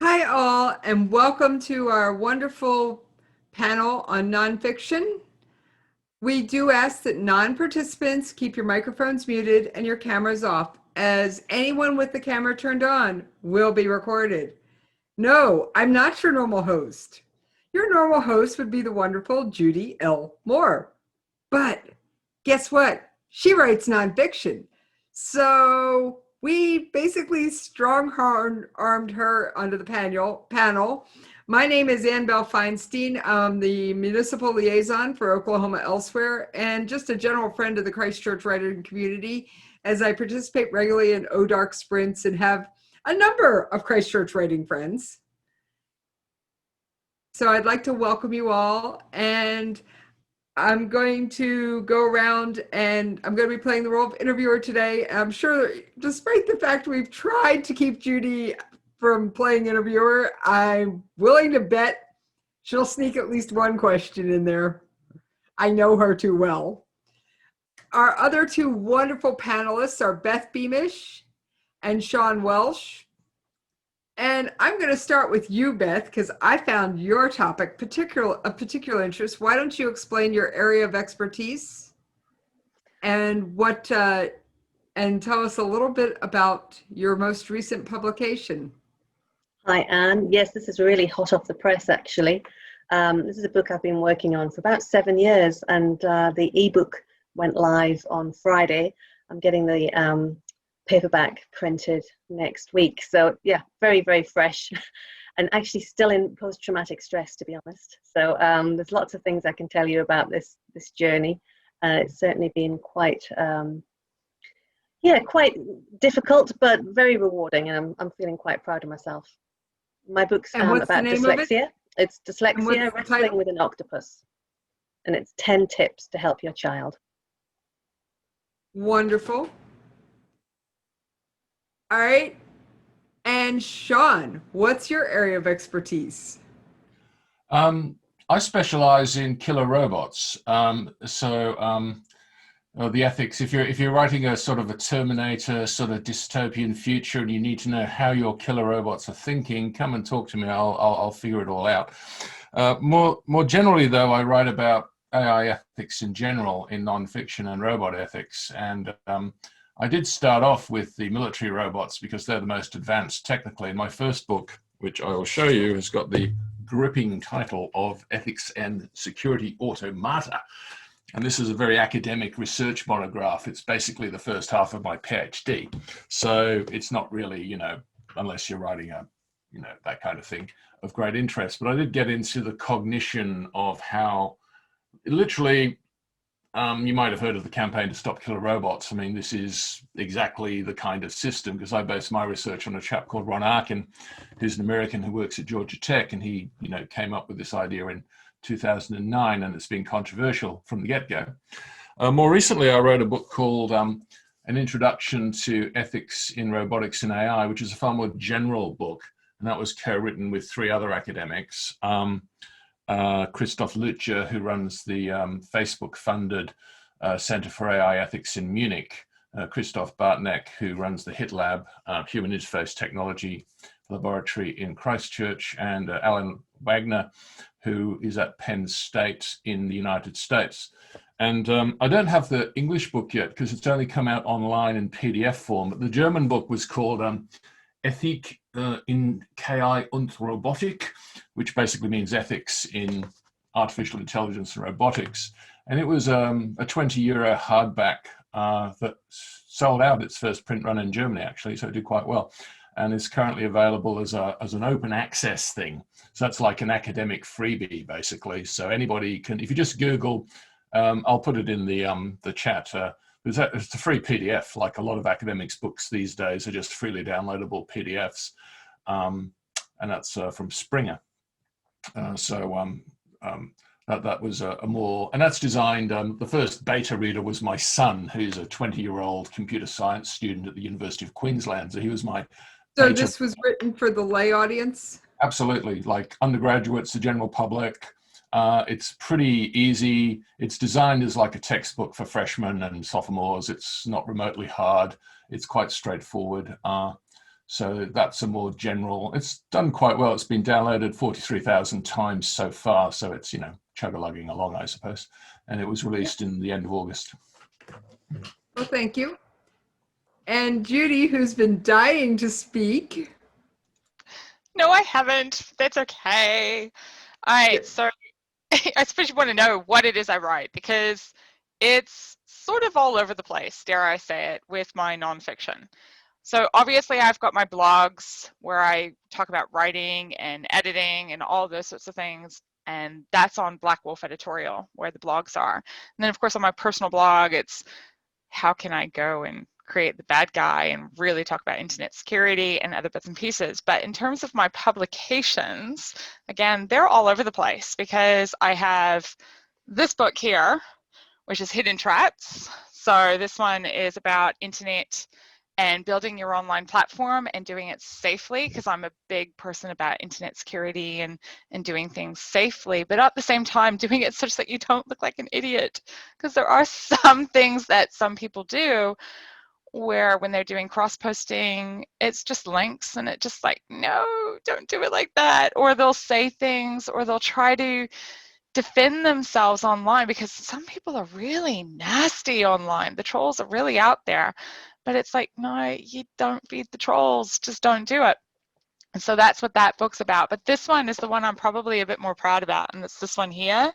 Hi, all, and welcome to our wonderful panel on nonfiction. We do ask that non-participants keep your microphones muted and your cameras off, as anyone with the camera turned on will be recorded. No, I'm not your normal host. Your normal host would be the wonderful Judy L. Mohr. But guess what? She writes nonfiction. So we basically strong-armed her onto the panel. My name is Beth Feinstein. I'm the municipal liaison for Oklahoma Elsewhere and just a general friend of the Christchurch writing community as I participate regularly in ODARC sprints and have a number of Christchurch writing friends. So I'd like to welcome you all, and I'm going to go around and I'm going to be playing the role of interviewer today. I'm sure, despite the fact we've tried to keep Judy from playing interviewer, I'm willing to bet she'll sneak at least one question in there. I know her too well. Our other two wonderful panelists are Beth Beamish and Sean Welsh. And I'm going to start with you, Beth, because I found your topic of particular interest. Why don't you explain your area of expertise and and tell us a little bit about your most recent publication? Hi, Anne. Yes, this is really hot off the press, actually. This is a book I've been working on for about 7 years, and the ebook went live on Friday. I'm getting the paperback printed next week. So yeah, very, very fresh and actually still in post-traumatic stress, to be honest. So there's lots of things I can tell you about this journey. It's certainly been quite difficult, but very rewarding, and I'm feeling quite proud of myself. My book's about dyslexia. It's Dyslexia Wrestling with an Octopus, and it's 10 tips to help your child. Wonderful. All right. And Sean, what's your area of expertise? I specialize in killer robots. The ethics, if you're writing a sort of a Terminator sort of dystopian future and you need to know how your killer robots are thinking, come and talk to me. I'll figure it all out. More generally, though, I write about AI ethics in general in nonfiction and robot ethics. And I did start off with the military robots because they're the most advanced technically. My first book, which I will show you, has got the gripping title of Ethics and Security Automata. And this is a very academic research monograph. It's basically the first half of my PhD. So it's not really, unless you're writing that kind of thing, of great interest. But I did get into the cognition of how literally, you might have heard of the campaign to stop killer robots. I mean, this is exactly the kind of system, because I based my research on a chap called Ron Arkin, who's an American who works at Georgia Tech, and he, came up with this idea in 2009, and it's been controversial from the get-go. More recently, I wrote a book called An Introduction to Ethics in Robotics and AI, which is a far more general book, and that was co-written with 3 other academics. Christoph Lütje, who runs the Facebook-funded Center for AI Ethics in Munich, Christoph Bartneck, who runs the HIT Lab, Human Interface Technology Laboratory in Christchurch, and Alan Wagner, who is at Penn State in the United States. And I don't have the English book yet because it's only come out online in PDF form, but the German book was called Ethik in KI und Robotik, which basically means ethics in artificial intelligence and robotics. And it was a 20 euro hardback that sold out its first print run in Germany, actually, so it did quite well. And is currently available as an open access thing. So that's like an academic freebie, basically. So anybody can, if you just Google, I'll put it in the chat, it's a free PDF, like a lot of academics' books these days are just freely downloadable PDFs. And that's from Springer. That was a more, and that's designed, the first beta reader was my son, who's a 20-year-old computer science student at the University of Queensland. So he was my So this was written for the lay audience? Absolutely, like undergraduates, the general public. It's pretty easy. It's designed as like a textbook for freshmen and sophomores. It's not remotely hard. It's quite straightforward. So that's a more general, it's done quite well. It's been downloaded 43,000 times so far. So it's, you know, chug-a-lugging along, I suppose. And it was released in the end of August. Well, thank you. And Judy, who's been dying to speak. No, I haven't. That's okay. All right, so I suppose you want to know what it is I write, because it's sort of all over the place, dare I say it, with my nonfiction. So obviously I've got my blogs where I talk about writing and editing and all those sorts of things, and that's on Black Wolf Editorial, where the blogs are. And then of course on my personal blog, it's how can I go and create the bad guy and really talk about internet security and other bits and pieces. But in terms of my publications, again, they're all over the place, because I have this book here, which is Hidden Traps. So this one is about internet and building your online platform and doing it safely, because I'm a big person about internet security and doing things safely, but at the same time doing it such that you don't look like an idiot, because there are some things that some people do where when they're doing cross-posting, it's just links and it just like, no, don't do it like that. Or they'll say things, or they'll try to defend themselves online, because some people are really nasty online. The trolls are really out there, but it's like, no, you don't feed the trolls, just don't do it. And so that's what that book's about. But this one is the one I'm probably a bit more proud about, and it's this one here,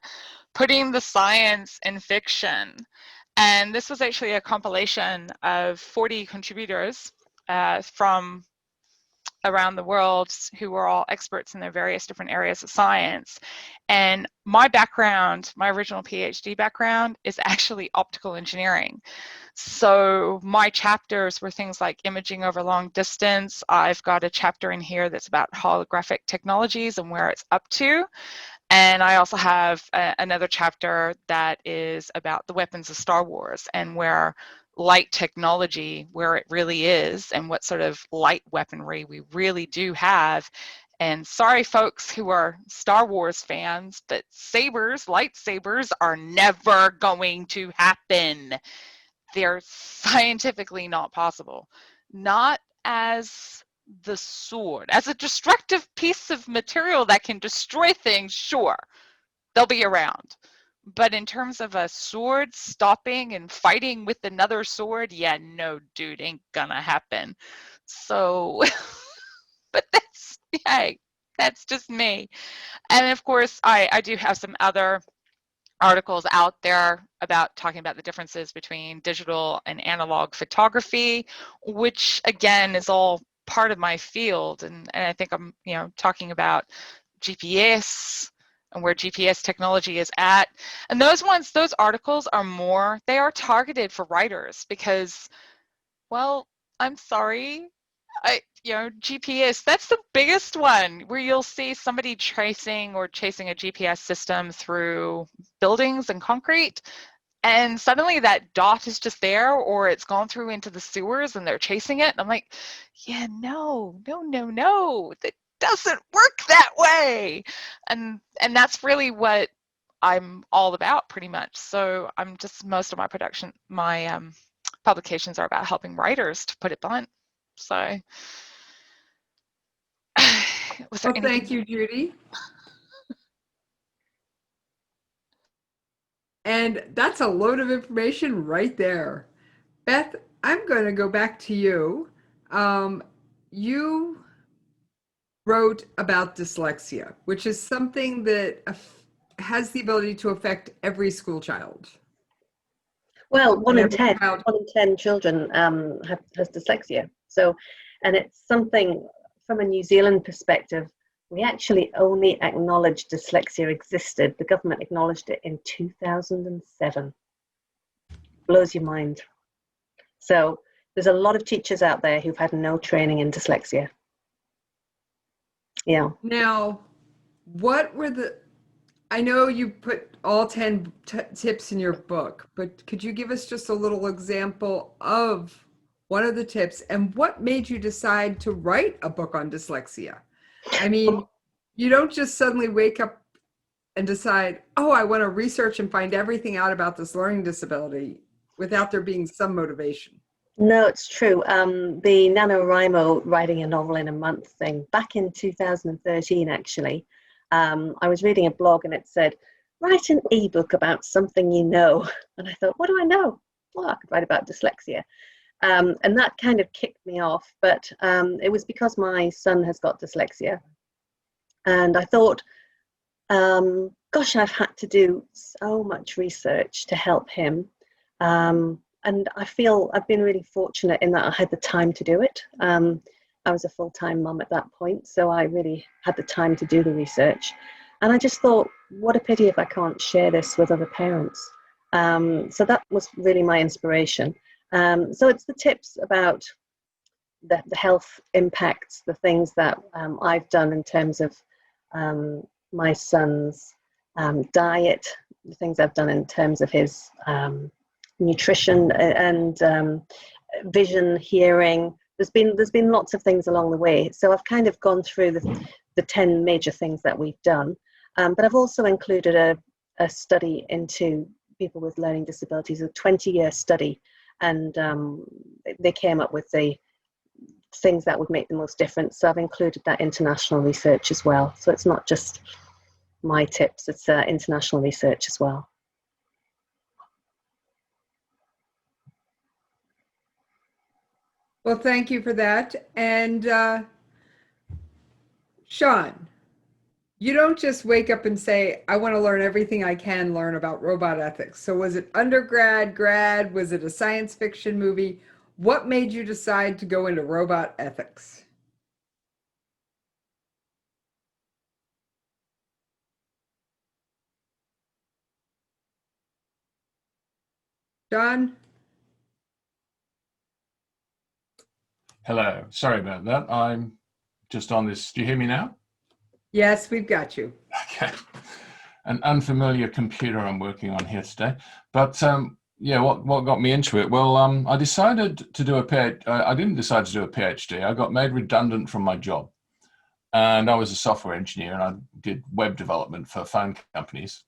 Putting the Science in Fiction. And this was actually a compilation of 40 contributors from around the world who were all experts in their various different areas of science. And my background, my original PhD background, is actually optical engineering. So my chapters were things like imaging over long distance. I've got a chapter in here that's about holographic technologies and where it's up to. And I also have another chapter that is about the weapons of Star Wars and where light technology, where it really is, and what sort of light weaponry we really do have. And sorry, folks who are Star Wars fans, but sabers, lightsabers, are never going to happen. They're scientifically not possible. Not as the sword, as a destructive piece of material that can destroy things, sure, they'll be around. But in terms of a sword stopping and fighting with another sword, yeah, no, dude, ain't gonna happen. So, but that's, hey, that's just me. And of course, I do have some other articles out there about talking about the differences between digital and analog photography, which again is all part of my field. And I think I'm, you know, talking about GPS and where GPS technology is at. And those ones, those articles are more, they are targeted for writers because, well, I'm sorry, you know, GPS, that's the biggest one where you'll see somebody tracing or chasing a GPS system through buildings and concrete, and suddenly that dot is just there, or it's gone through into the sewers and they're chasing it. And I'm like, yeah, no, that doesn't work that way. And that's really what I'm all about, pretty much. So I'm just, most of my publications are about helping writers, to put it blunt. So well, thank you, Judy. And that's a load of information right there. Beth, I'm going to go back to you. You wrote about dyslexia, which is something that has the ability to affect every school child. Well, one in 10 children has dyslexia. So, and it's something from a New Zealand perspective, we actually only acknowledged dyslexia existed. The government acknowledged it in 2007. Blows your mind. So there's a lot of teachers out there who've had no training in dyslexia. Yeah. Now, what were I know you put all 10 tips in your book, but could you give us just a little example of one of the tips and what made you decide to write a book on dyslexia? I mean, you don't just suddenly wake up and decide, oh, I want to research and find everything out about this learning disability without there being some motivation. No, it's true. The NaNoWriMo writing a novel in a month thing, back in 2013, actually, I was reading a blog and it said, write an ebook about something you know. And I thought, what do I know? Well, I could write about dyslexia. And that kind of kicked me off. But it was because my son has got dyslexia. And I thought, gosh, I've had to do so much research to help him. And I feel I've been really fortunate in that I had the time to do it. I was a full-time mum at that point, so I really had the time to do the research. And I just thought, what a pity if I can't share this with other parents. So that was really my inspiration. So it's the tips about the health impacts, the things that I've done in terms of my son's diet, the things I've done in terms of his nutrition and vision, hearing. There's been lots of things along the way. So I've kind of gone through the 10 major things that we've done. But I've also included a study into people with learning disabilities, a 20-year study. And they came up with the things that would make the most difference. So I've included that international research as well. So it's not just my tips, it's international research as well. Well, thank you for that. And Sean, you don't just wake up and say, I want to learn everything I can learn about robot ethics. So was it undergrad, grad? Was it a science fiction movie? What made you decide to go into robot ethics? John? Hello. Sorry about that. I'm just on this. Do you hear me now? Yes, we've got you. Okay. An unfamiliar computer I'm working on here today. But yeah, what got me into it? Well, I decided to do a PhD. I didn't decide to do a PhD. I got made redundant from my job. And I was a software engineer and I did web development for phone companies.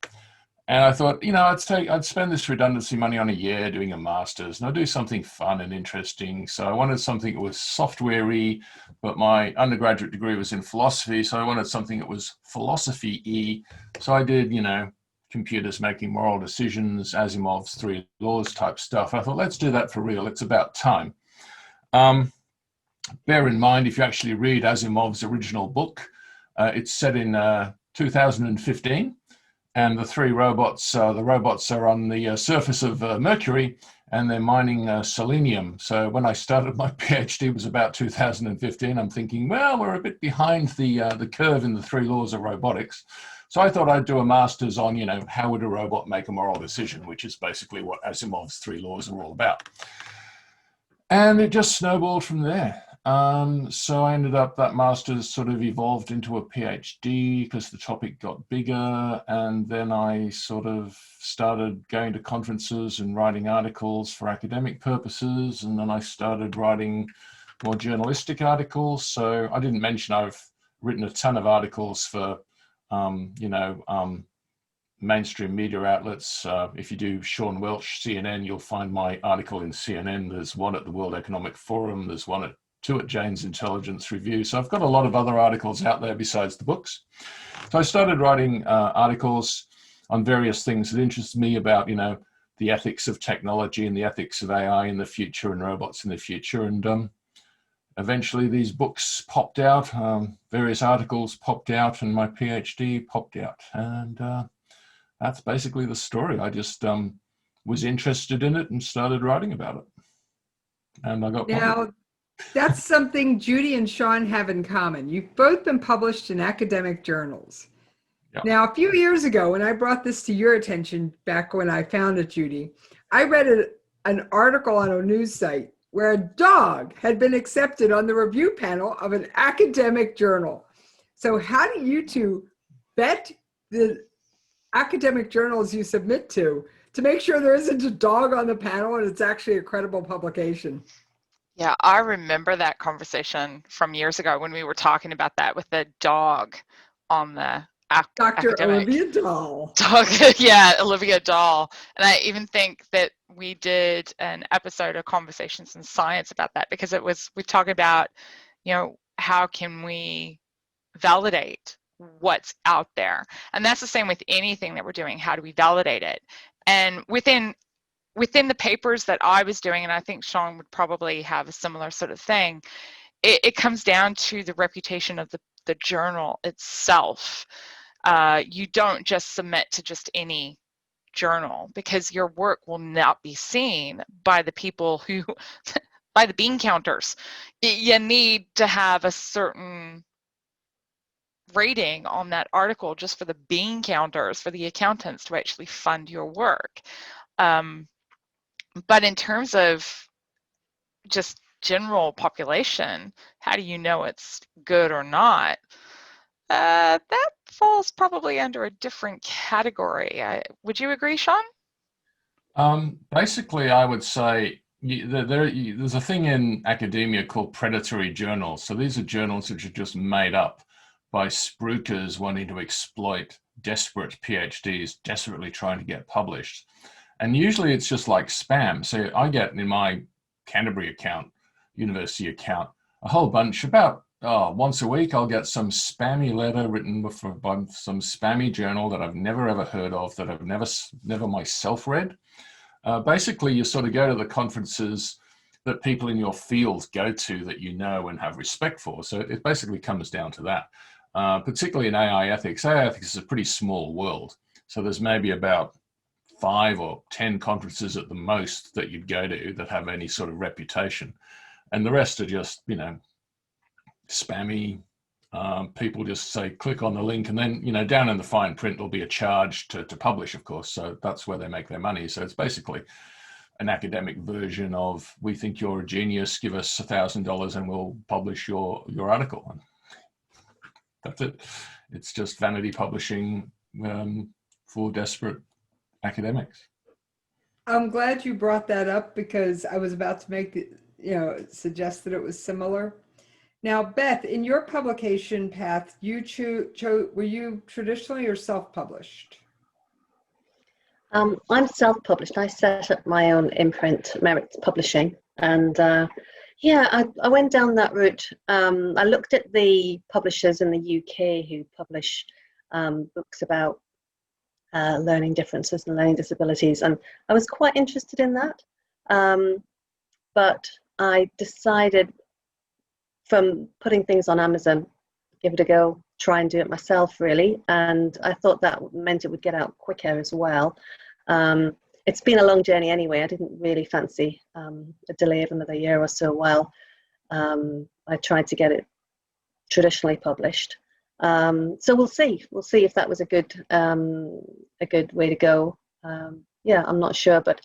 And I thought, you know, I'd spend this redundancy money on a year doing a master's and I'd do something fun and interesting. So I wanted something that was software-y, but my undergraduate degree was in philosophy. So I wanted something that was philosophy-y. So I did, you know, computers making moral decisions, Asimov's 3 laws type stuff. I thought, let's do that for real. It's about time. Bear in mind, if you actually read Asimov's original book, it's set in 2015. And the 3 robots, the robots are on the surface of Mercury and they're mining selenium. So when I started my PhD, it was about 2015. I'm thinking, well, we're a bit behind the curve in the 3 laws of robotics. So I thought I'd do a master's on, you know, how would a robot make a moral decision, which is basically what Asimov's 3 laws are all about. And it just snowballed from there. So I ended up, that master's sort of evolved into a PhD because the topic got bigger. And then I sort of started going to conferences and writing articles for academic purposes. And then I started writing more journalistic articles. So I didn't mention I've written a ton of articles for, you know, mainstream media outlets. If you do Sean Welsh, CNN, you'll find my article in CNN. There's one at the World Economic Forum. There's one at 2 at Jane's Intelligence Review. So I've got a lot of other articles out there besides the books. So I started writing articles on various things that interest me about, you know, the ethics of technology and the ethics of AI in the future and robots in the future. And eventually these books popped out, various articles popped out, and my PhD popped out. And that's basically the story. I just was interested in it and started writing about it. And I got Now, that's something Judy and Sean have in common. You've both been published in academic journals. Yeah. Now, a few years ago, when I brought this to your attention back when I found it, Judy, I read an article on a news site where a dog had been accepted on the review panel of an academic journal. So how do you two vet the academic journals you submit to make sure there isn't a dog on the panel and it's actually a credible publication? Yeah, I remember that conversation from years ago when we were talking about that with the dog on the Dr. academic. Olivia Dahl. Yeah, Olivia Dahl. And I even think that we did an episode of Conversations in Science about that, because we talk about, how can we validate what's out there? And that's the same with anything that we're doing. How do we validate it? And within the papers that I was doing, and I think Sean would probably have a similar sort of thing, it comes down to the reputation of the journal itself. You don't just submit to just any journal, because your work will not be seen by the people who, by the bean counters. You need to have a certain rating on that article just for the bean counters, for the accountants to actually fund your work. But in terms of just general population, how do you know it's good or not? That falls probably under a different category. Would you agree, Sean? Basically, I would say there's a thing in academia called predatory journals. So these are journals which are just made up by spruikers wanting to exploit desperate PhDs, desperately trying to get published. And usually it's just like spam. So I get in my Canterbury account, university account, a whole bunch, about once a week, I'll get some spammy letter written by some spammy journal that I've never ever heard of, that I've never myself read. Basically, you sort of go to the conferences that people in your field go to that you know and have respect for. So it basically comes down to that. Particularly in AI ethics. AI ethics is a pretty small world. So there's maybe about 5 or 10 conferences at the most that you'd go to that have any sort of reputation. And the rest are just, spammy. People just say, click on the link, and then, down in the fine print, there'll be a charge to publish, of course. So that's where they make their money. So it's basically an academic version of, we think you're a genius, give us $1,000 and we'll publish your article. That's it. It's just vanity publishing for desperate academics. I'm glad you brought that up, because I was about to make suggest that it was similar. Now, Beth, in your publication path, were you traditionally or self-published? I'm self-published. I set up my own imprint, Merit Publishing, and I went down that route. I looked at the publishers in the UK who publish books about learning differences and learning disabilities, and I was quite interested in that. But I decided, from putting things on Amazon, give it a go, try and do it myself, really. And I thought that meant it would get out quicker as well. It's been a long journey anyway. I didn't really fancy a delay of another year or so while I tried to get it traditionally published. So we'll see. We'll see if that was a good way to go. I'm not sure, but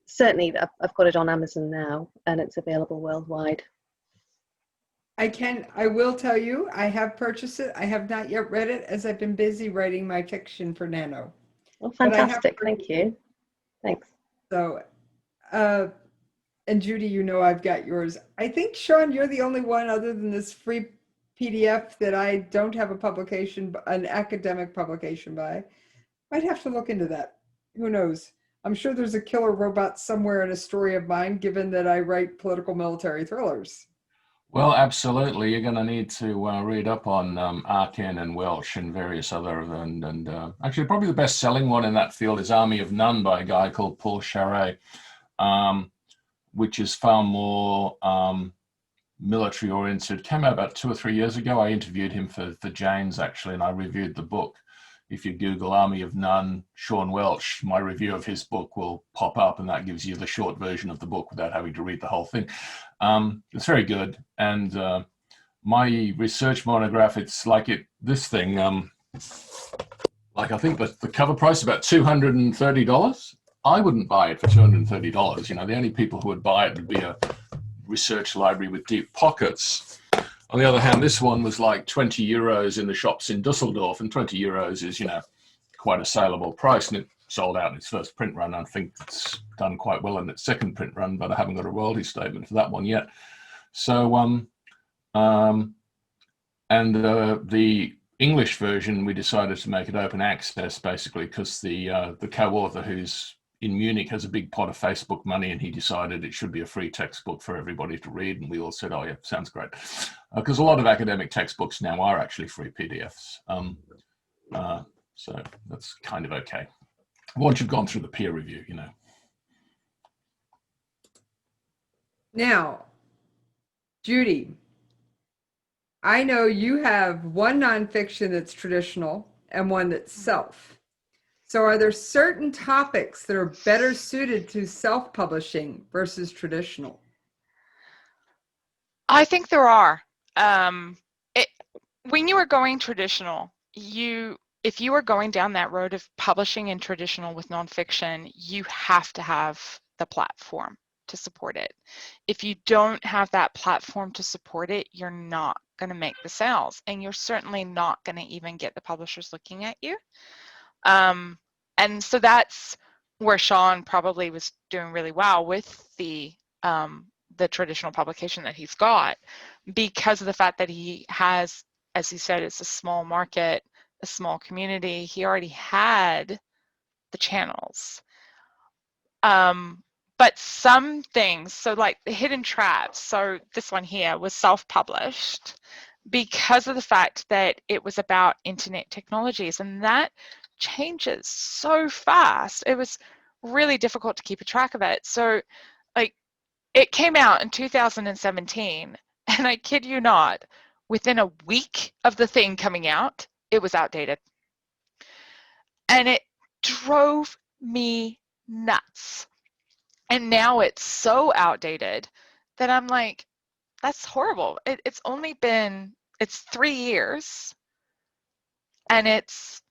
certainly I've got it on Amazon now, and it's available worldwide. I will tell you, I have purchased it. I have not yet read it, as I've been busy writing my fiction for Nano. Oh, fantastic. Thank you. Thanks. So, and Judy, I've got yours. I think, Sean, you're the only one other than this free PDF that I don't have an academic publication by. Might have to look into that. Who knows? I'm sure there's a killer robot somewhere in a story of mine, given that I write political military thrillers. Well, absolutely. You're going to need to read up on Arcan and Welsh and various other, and actually probably the best-selling one in that field is Army of None by a guy called Paul Charret, which is far more military-oriented. Came out about 2 or 3 years ago. I interviewed him for Jane's, actually, and I reviewed the book. If you Google Army of None, Sean Welsh, my review of his book will pop up, and that gives you the short version of the book without having to read the whole thing. It's very good. And my research monograph, it's like this thing, like I think the cover price is about $230. I wouldn't buy it for $230. The only people who would buy it would be a research library with deep pockets. On the other hand, this one was like 20 euros in the shops in Dusseldorf, and 20 euros is, quite a saleable price, and it sold out in its first print run. I think it's done quite well in its second print run, but I haven't got a royalty statement for that one yet. So, the English version, we decided to make it open access, basically, because the co-author, who's in Munich, has a big pot of Facebook money, and he decided it should be a free textbook for everybody to read. And we all said, "Oh yeah, sounds great," because a lot of academic textbooks now are actually free PDFs. So that's kind of okay once you've gone through the peer review, you know. Now, Judy, I know you have one nonfiction that's traditional and one that's self. So are there certain topics that are better suited to self-publishing versus traditional? I think there are. When you are going traditional, if you are going down that road of publishing in traditional with nonfiction, you have to have the platform to support it. If you don't have that platform to support it, you're not going to make the sales, and you're certainly not going to even get the publishers looking at you. And so that's where Sean probably was doing really well with the traditional publication that he's got, because of the fact that he has, as he said, it's a small market, a small community. He already had the channels. But some things, so like the hidden traps, so this one here was self-published because of the fact that it was about internet technologies, and that changes so fast. It was really difficult to keep a track of it. So like it came out in 2017, and I kid you not, within a week of the thing coming out, it was outdated. And it drove me nuts. And now it's so outdated that I'm like, that's horrible. It's only been, it's 3 years, and it's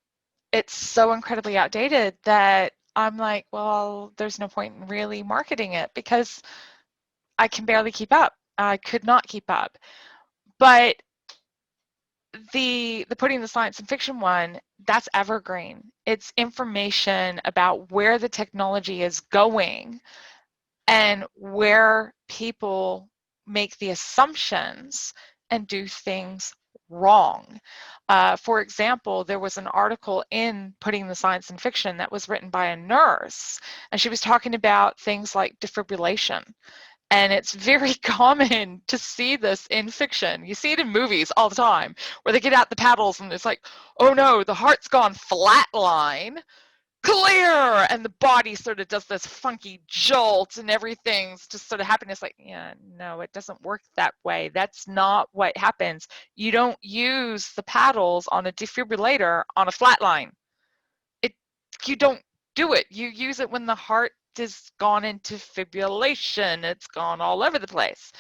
so incredibly outdated that I'm like, well, there's no point in really marketing it because I can barely keep up. I could not keep up. But the putting the science and fiction one, that's evergreen. It's information about where the technology is going and where people make the assumptions and do things wrong. For example, there was an article in Putting the Science in Fiction that was written by a nurse, and she was talking about things like defibrillation. And it's very common to see this in fiction. You see it in movies all the time, where they get out the paddles and it's like, oh no, the heart's gone flatline, clear, and the body sort of does this funky jolt and everything's just sort of happening. It's like, yeah, no, it doesn't work that way. That's not what happens. You don't use the paddles on a defibrillator on a flatline. You don't do it. You use it when the heart has gone into fibrillation. It's gone all over the place.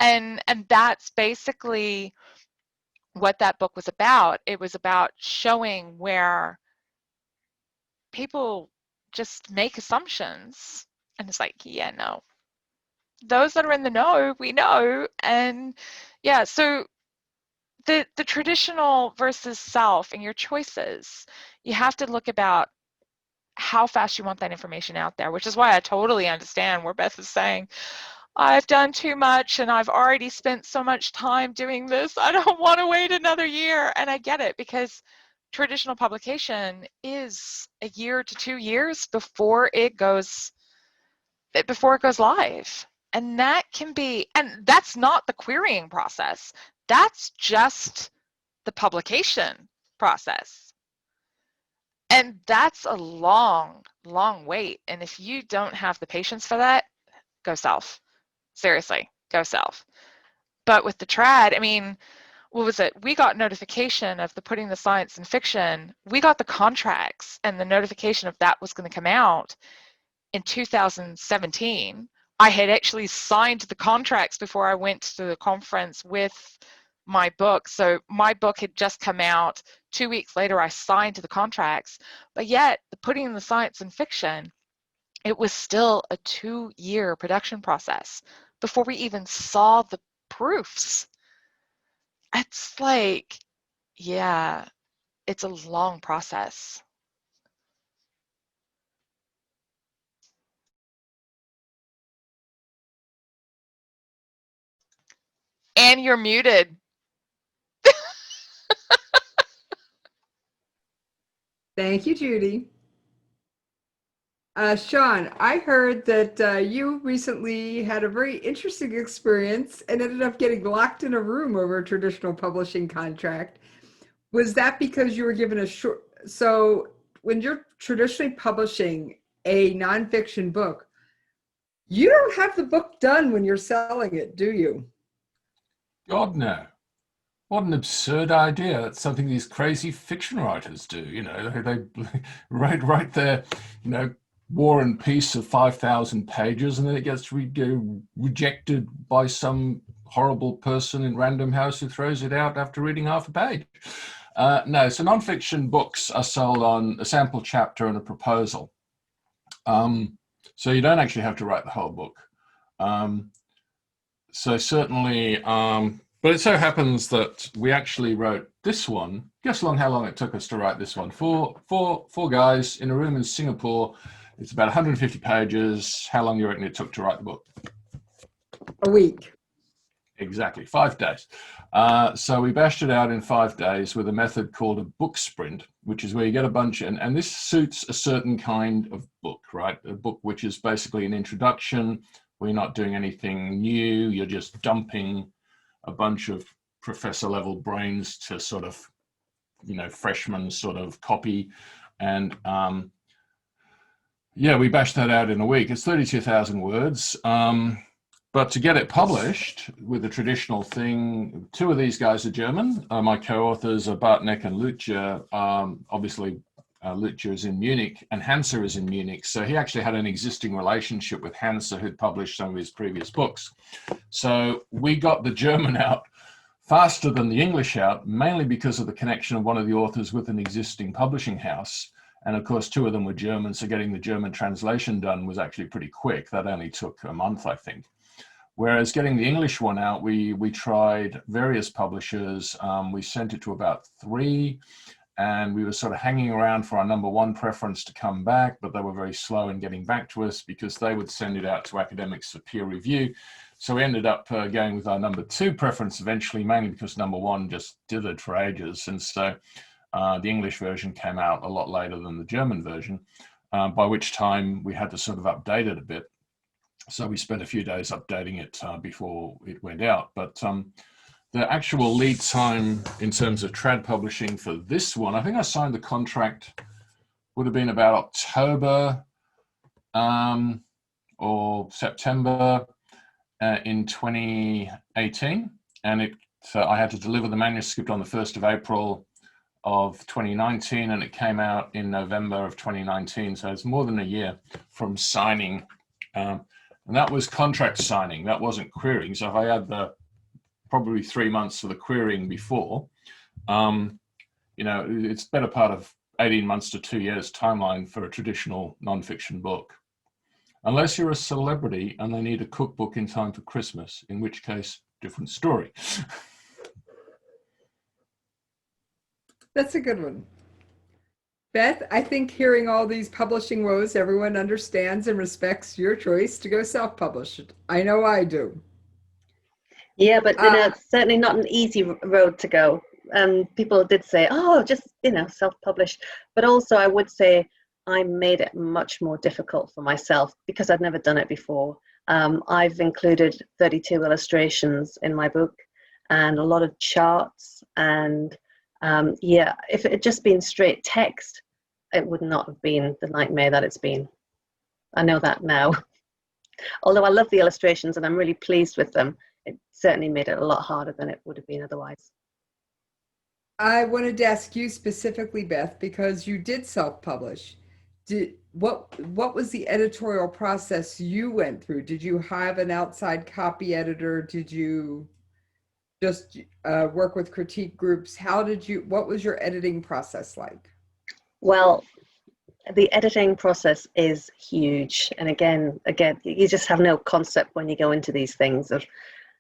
And that's basically what that book was about. It was about showing where people just make assumptions, and it's like, yeah, no, those that are in the know, we know. And yeah, so the traditional versus self and your choices, you have to look about how fast you want that information out there, which is why I totally understand where Beth is saying, I've done too much and I've already spent so much time doing this. I don't want to wait another year. And I get it, because traditional publication is a year to 2 years before it goes live. And that can be, and that's not the querying process. That's just the publication process. And that's a long, long wait. And if you don't have the patience for that, go self. Seriously, go self. But with the trad, I mean, what was it? We got notification of the Putting the Science in Fiction. We got the contracts and the notification of that was going to come out in 2017. I had actually signed the contracts before I went to the conference with my book. So my book had just come out. 2 weeks later, I signed the contracts. But yet, the Putting the Science in Fiction, it was still a 2-year production process before we even saw the proofs. It's like, yeah, it's a long process. And you're muted. Thank you, Judy. Sean, I heard that you recently had a very interesting experience and ended up getting locked in a room over a traditional publishing contract. Was that because you were given a short? So when you're traditionally publishing a nonfiction book, you don't have the book done when you're selling it, do you? God, no. What an absurd idea. That's something these crazy fiction writers do. They write their, War and Peace of 5,000 pages, and then it gets rejected by some horrible person in Random House who throws it out after reading half a page. No, so nonfiction books are sold on a sample chapter and a proposal. So you don't actually have to write the whole book. So certainly, but it so happens that we actually wrote this one. Guess how long it took us to write this one? Four guys in a room in Singapore. It's about 150 pages. How long do you reckon it took to write the book? A week. Exactly, 5 days. So we bashed it out in 5 days with a method called a book sprint, which is where you get a bunch, and this suits a certain kind of book, right? A book which is basically an introduction, where you're not doing anything new, you're just dumping a bunch of professor level brains to sort of, freshman sort of copy. And yeah, we bashed that out in a week. It's 32,000 words. But to get it published with the traditional thing, 2 of these guys are German. My co-authors are Bartnek and Lutje. Obviously, Lutje is in Munich and Hansa is in Munich. So he actually had an existing relationship with Hansa, who'd published some of his previous books. So we got the German out faster than the English out, mainly because of the connection of one of the authors with an existing publishing house. And of course, 2 of them were German. So getting the German translation done was actually pretty quick. That only took a month, I think. Whereas getting the English one out, we tried various publishers. We sent it to about 3, and we were sort of hanging around for our number 1 preference to come back, but they were very slow in getting back to us because they would send it out to academics for peer review. So we ended up going with our number 2 preference eventually, mainly because number 1 just dithered for ages. And so the English version came out a lot later than the German version, by which time we had to sort of update it a bit. So we spent a few days updating it before it went out. But the actual lead time in terms of trad publishing for this one, I think I signed the contract, would have been about October or September in 2018. And so I had to deliver the manuscript on the 1st of April of 2019, and it came out in November of 2019. So it's more than a year from signing. And that was contract signing. That wasn't querying. So if I had probably 3 months for the querying before, it's better part of 18 months to 2 years timeline for a traditional nonfiction book. Unless you're a celebrity and they need a cookbook in time for Christmas, in which case, different story. That's a good one. Beth, I think hearing all these publishing woes, everyone understands and respects your choice to go self-published. I know I do. Yeah, but it's certainly not an easy road to go. People did say, oh, just, self-publish. But also I would say I made it much more difficult for myself because I'd never done it before. I've included 32 illustrations in my book and a lot of charts. And if it had just been straight text, it would not have been the nightmare that it's been. I know that now. Although I love the illustrations and I'm really pleased with them, it certainly made it a lot harder than it would have been otherwise. I wanted to ask you specifically, Beth, because you did self-publish. What was the editorial process you went through? Did you have an outside copy editor? Did you just work with critique groups? What was your editing process like? Well, the editing process is huge. And again, you just have no concept when you go into these things of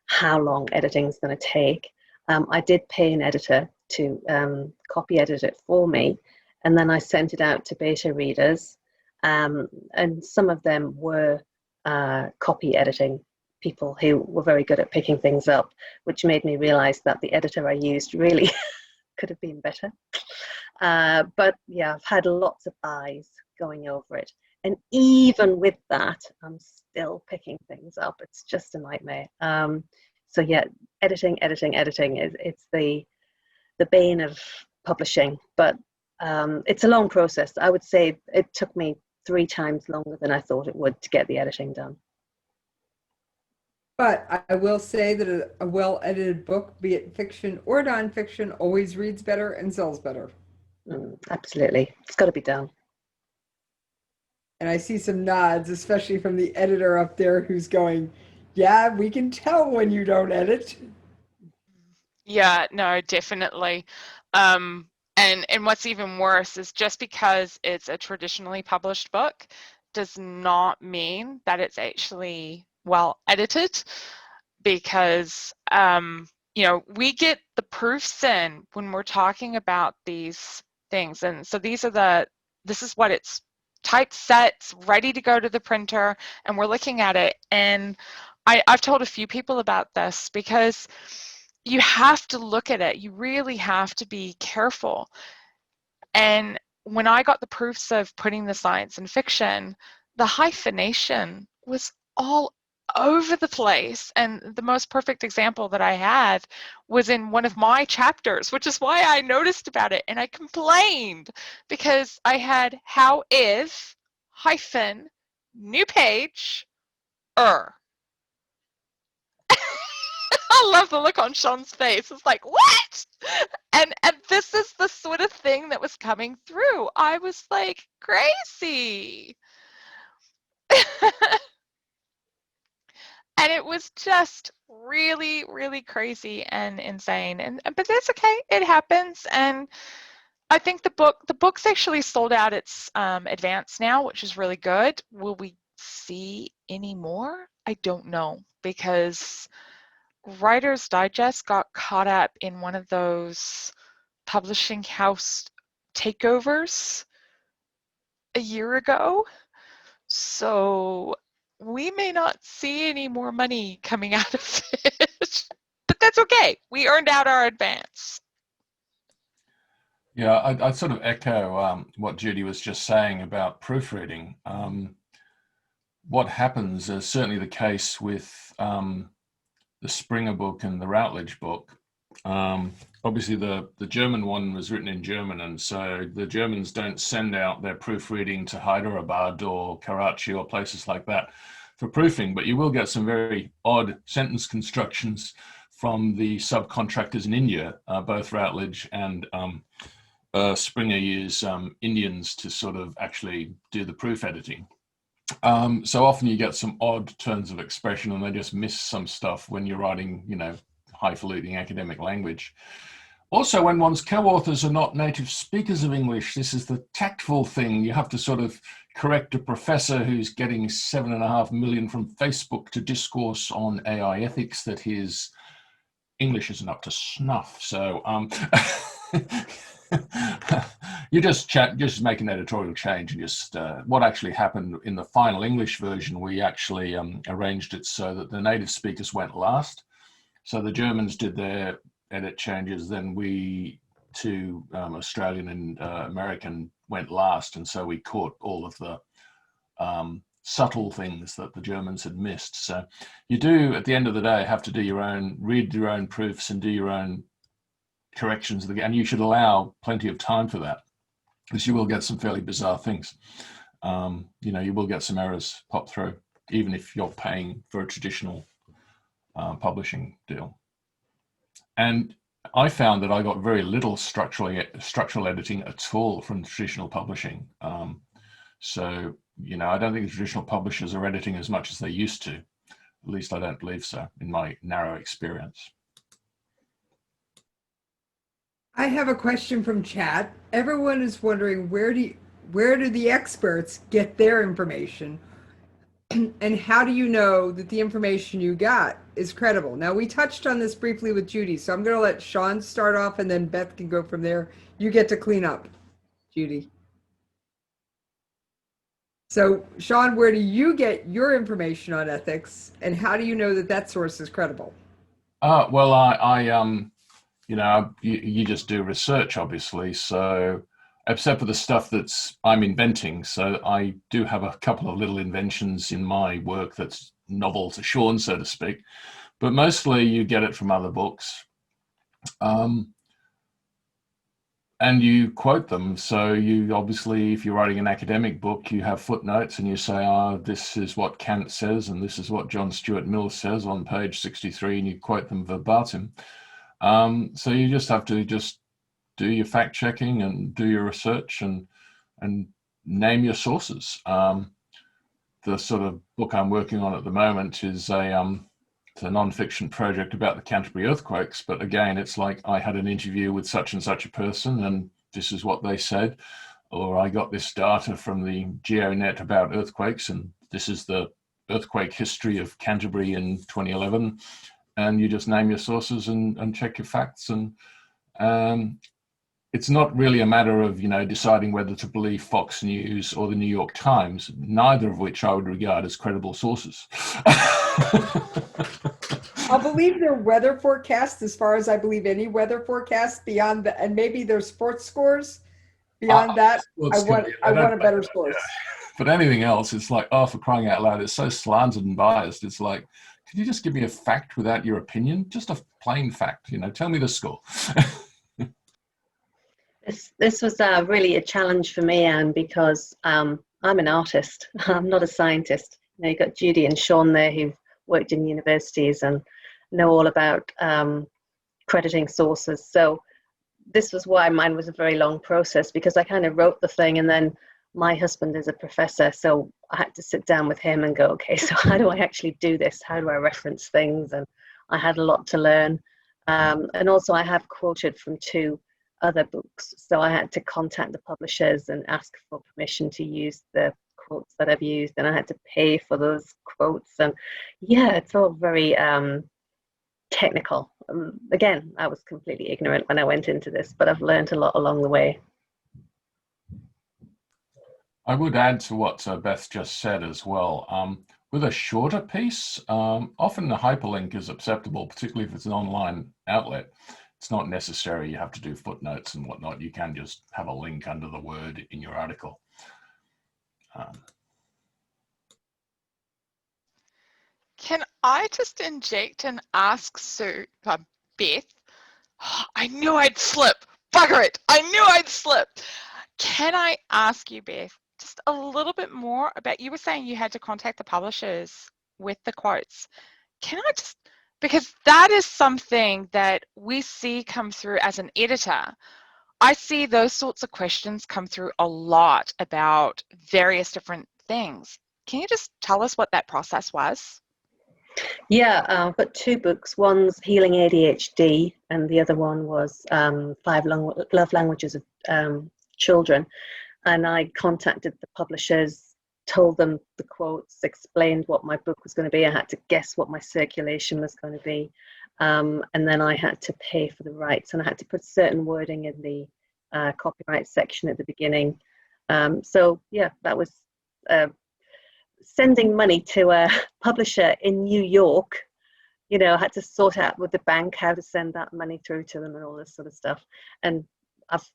how long editing is going to take. I did pay an editor to copy edit it for me. And then I sent it out to beta readers. And some of them were copy editing people who were very good at picking things up, which made me realize that the editor I used really could have been better. But yeah, I've had lots of eyes going over it. And even with that, I'm still picking things up. It's just a nightmare. So yeah, editing is it's the bane of publishing. But it's a long process. I would say it took me 3 times longer than I thought it would to get the editing done. But I will say that a well-edited book, be it fiction or nonfiction, always reads better and sells better. Absolutely. It's got to be done. And I see some nods, especially from the editor up there who's going, yeah, we can tell when you don't edit. Yeah, no, definitely. And what's even worse is just because it's a traditionally published book does not mean that it's actually well edited, because you know, we get the proofs in when we're talking about these things, and so this is what it's typed, set, ready to go to the printer, and we're looking at it. And I've told a few people about this, because you have to look at it. You really have to be careful. And when I got the proofs of putting the science in fiction, the hyphenation was all over the place. And the most perfect example that I had was in one of my chapters, which is why I noticed about it. And I complained because I had how if hyphen new page I love the look on Sean's face. It's like, what? And this is the sort of thing that was coming through. I was like, crazy. And it was just really, really crazy and insane. But that's okay. It happens. And I think the book's actually sold out its advance now, which is really good. Will we see any more? I don't know, because Writer's Digest got caught up in one of those publishing house takeovers a year ago. So we may not see any more money coming out of it. But that's okay. We earned out our advance. Yeah, I'd sort of echo what Judy was just saying about proofreading. What happens is certainly the case with the Springer book and the Routledge book. Obviously, the German one was written in German, and so the Germans don't send out their proofreading to Hyderabad or Karachi or places like that for proofing, but you will get some very odd sentence constructions from the subcontractors in India. Both Routledge and Springer use Indians to sort of actually do the proof editing. So often you get some odd turns of expression, and they just miss some stuff when you're writing, you know, highfalutin academic language. Also, when one's co-authors are not native speakers of English, this is the tactful thing. You have to sort of correct a professor who's getting 7.5 million from Facebook to discourse on AI ethics that his English isn't up to snuff. So you just make an editorial change, and just what actually happened in the final English version, we actually arranged it so that the native speakers went last. So the Germans did their edit changes, then we two, Australian and American, went last, and so we caught all of the subtle things that the Germans had missed. So you do, at the end of the day, have to do your own, read your own proofs and do your own corrections, and you should allow plenty of time for that, because you will get some fairly bizarre things. You know, you will get some errors pop through, even if you're paying for a traditional publishing deal. And I found that I got very little structural editing at all from traditional publishing. So, you know, I don't think the traditional publishers are editing as much as they used to. At least I don't believe so, in my narrow experience. I have a question from chat. Everyone is wondering, where do the experts get their information? And how do you know that the information you got is credible? Now, we touched on this briefly with Judy, so I'm going to let Sean start off, and then Beth can go from there. You get to clean up, Judy. So, Sean, where do you get your information on ethics, and how do you know that that source is credible? Well, you know, you just do research, obviously. So except for the stuff that's I'm inventing. So I do have a couple of little inventions in my work that's novel to Sean, so to speak. But mostly you get it from other books. And you quote them. So you obviously, if you're writing an academic book, you have footnotes and you say, this is what Kant says, and this is what John Stuart Mill says on page 63, and you quote them verbatim. So you just have to just do your fact checking and do your research and name your sources. The sort of book I'm working on at the moment is it's a non-fiction project about the Canterbury earthquakes, but again, it's like I had an interview with such and such a person and this is what they said, or I got this data from the GeoNet about earthquakes and this is the earthquake history of Canterbury in 2011, and you just name your sources and check your facts. And it's not really a matter of, deciding whether to believe Fox News or the New York Times, neither of which I would regard as credible sources. I'll believe their weather forecast as far as I believe any weather forecast beyond that, and maybe their sports scores. Beyond that, I want a better source. Yeah. But anything else, it's like, for crying out loud, it's so slanted and biased. It's like, can you just give me a fact without your opinion? Just a plain fact, tell me the score. This was really a challenge for me, Anne, because I'm an artist. I'm not a scientist. You've got Judy and Sean there who've worked in universities and know all about crediting sources. So this was why mine was a very long process, because I kind of wrote the thing and then my husband is a professor, so I had to sit down with him and go, okay, so how do I actually do this? How do I reference things? And I had a lot to learn. And also I have quoted from 2 other books, so I had to contact the publishers and ask for permission to use the quotes that I've used, and I had to pay for those quotes. And yeah, it's all very technical. Again, I was completely ignorant when I went into this, but I've learned a lot along the way. I would add to what Beth just said as well. With a shorter piece, often the hyperlink is acceptable, particularly if it's an online outlet. It's not necessary you have to do footnotes and whatnot. You can just have a link under the word in your article. Can I just inject and ask Beth? I knew I'd slip. Bugger it. I knew I'd slip. Can I ask you, Beth, just a little bit more about, you were saying you had to contact the publishers with the quotes. Can I just, because that is something that we see come through as an editor. I see those sorts of questions come through a lot about various different things. Can you just tell us what that process was? Yeah, I've got 2 books. One's Healing ADHD and the other one was 5 Love Languages of Children. And I contacted the publishers, told them the quotes, explained what my book was going to be. I had to guess what my circulation was going to be. And then I had to pay for the rights, and I had to put certain wording in the copyright section at the beginning. So yeah, that was sending money to a publisher in New York. I had to sort out with the bank how to send that money through to them and all this sort of stuff. And I've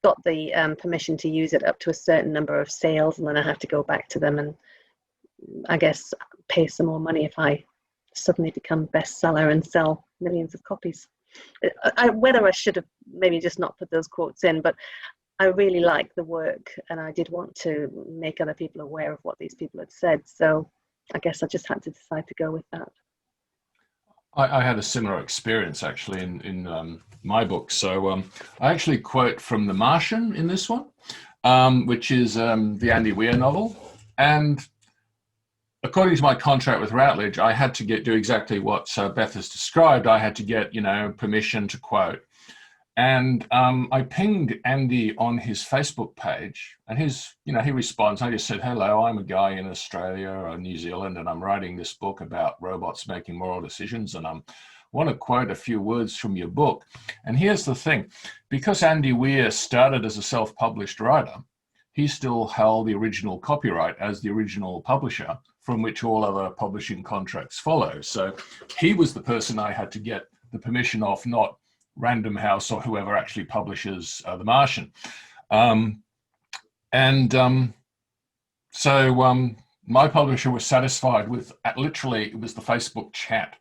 got the permission to use it up to a certain number of sales, and then I have to go back to them and I guess pay some more money if I suddenly become bestseller and sell millions of copies. Whether I should have maybe just not put those quotes in, but I really like the work and I did want to make other people aware of what these people had said. So I guess I just had to decide to go with that. I had a similar experience actually in my book. So I actually quote from The Martian in this one, which is the Andy Weir novel. And according to my contract with Routledge, I had to do exactly what Beth has described. I had to get, permission to quote. And I pinged Andy on his Facebook page, and he responds. I just said, hello, I'm a guy in Australia or New Zealand, and I'm writing this book about robots making moral decisions, and I want to quote a few words from your book. And here's the thing, because Andy Weir started as a self-published writer, he still held the original copyright as the original publisher from which all other publishing contracts follow. So he was the person I had to get the permission of, not Random House or whoever actually publishes The Martian. So my publisher was satisfied with, literally, it was the Facebook chat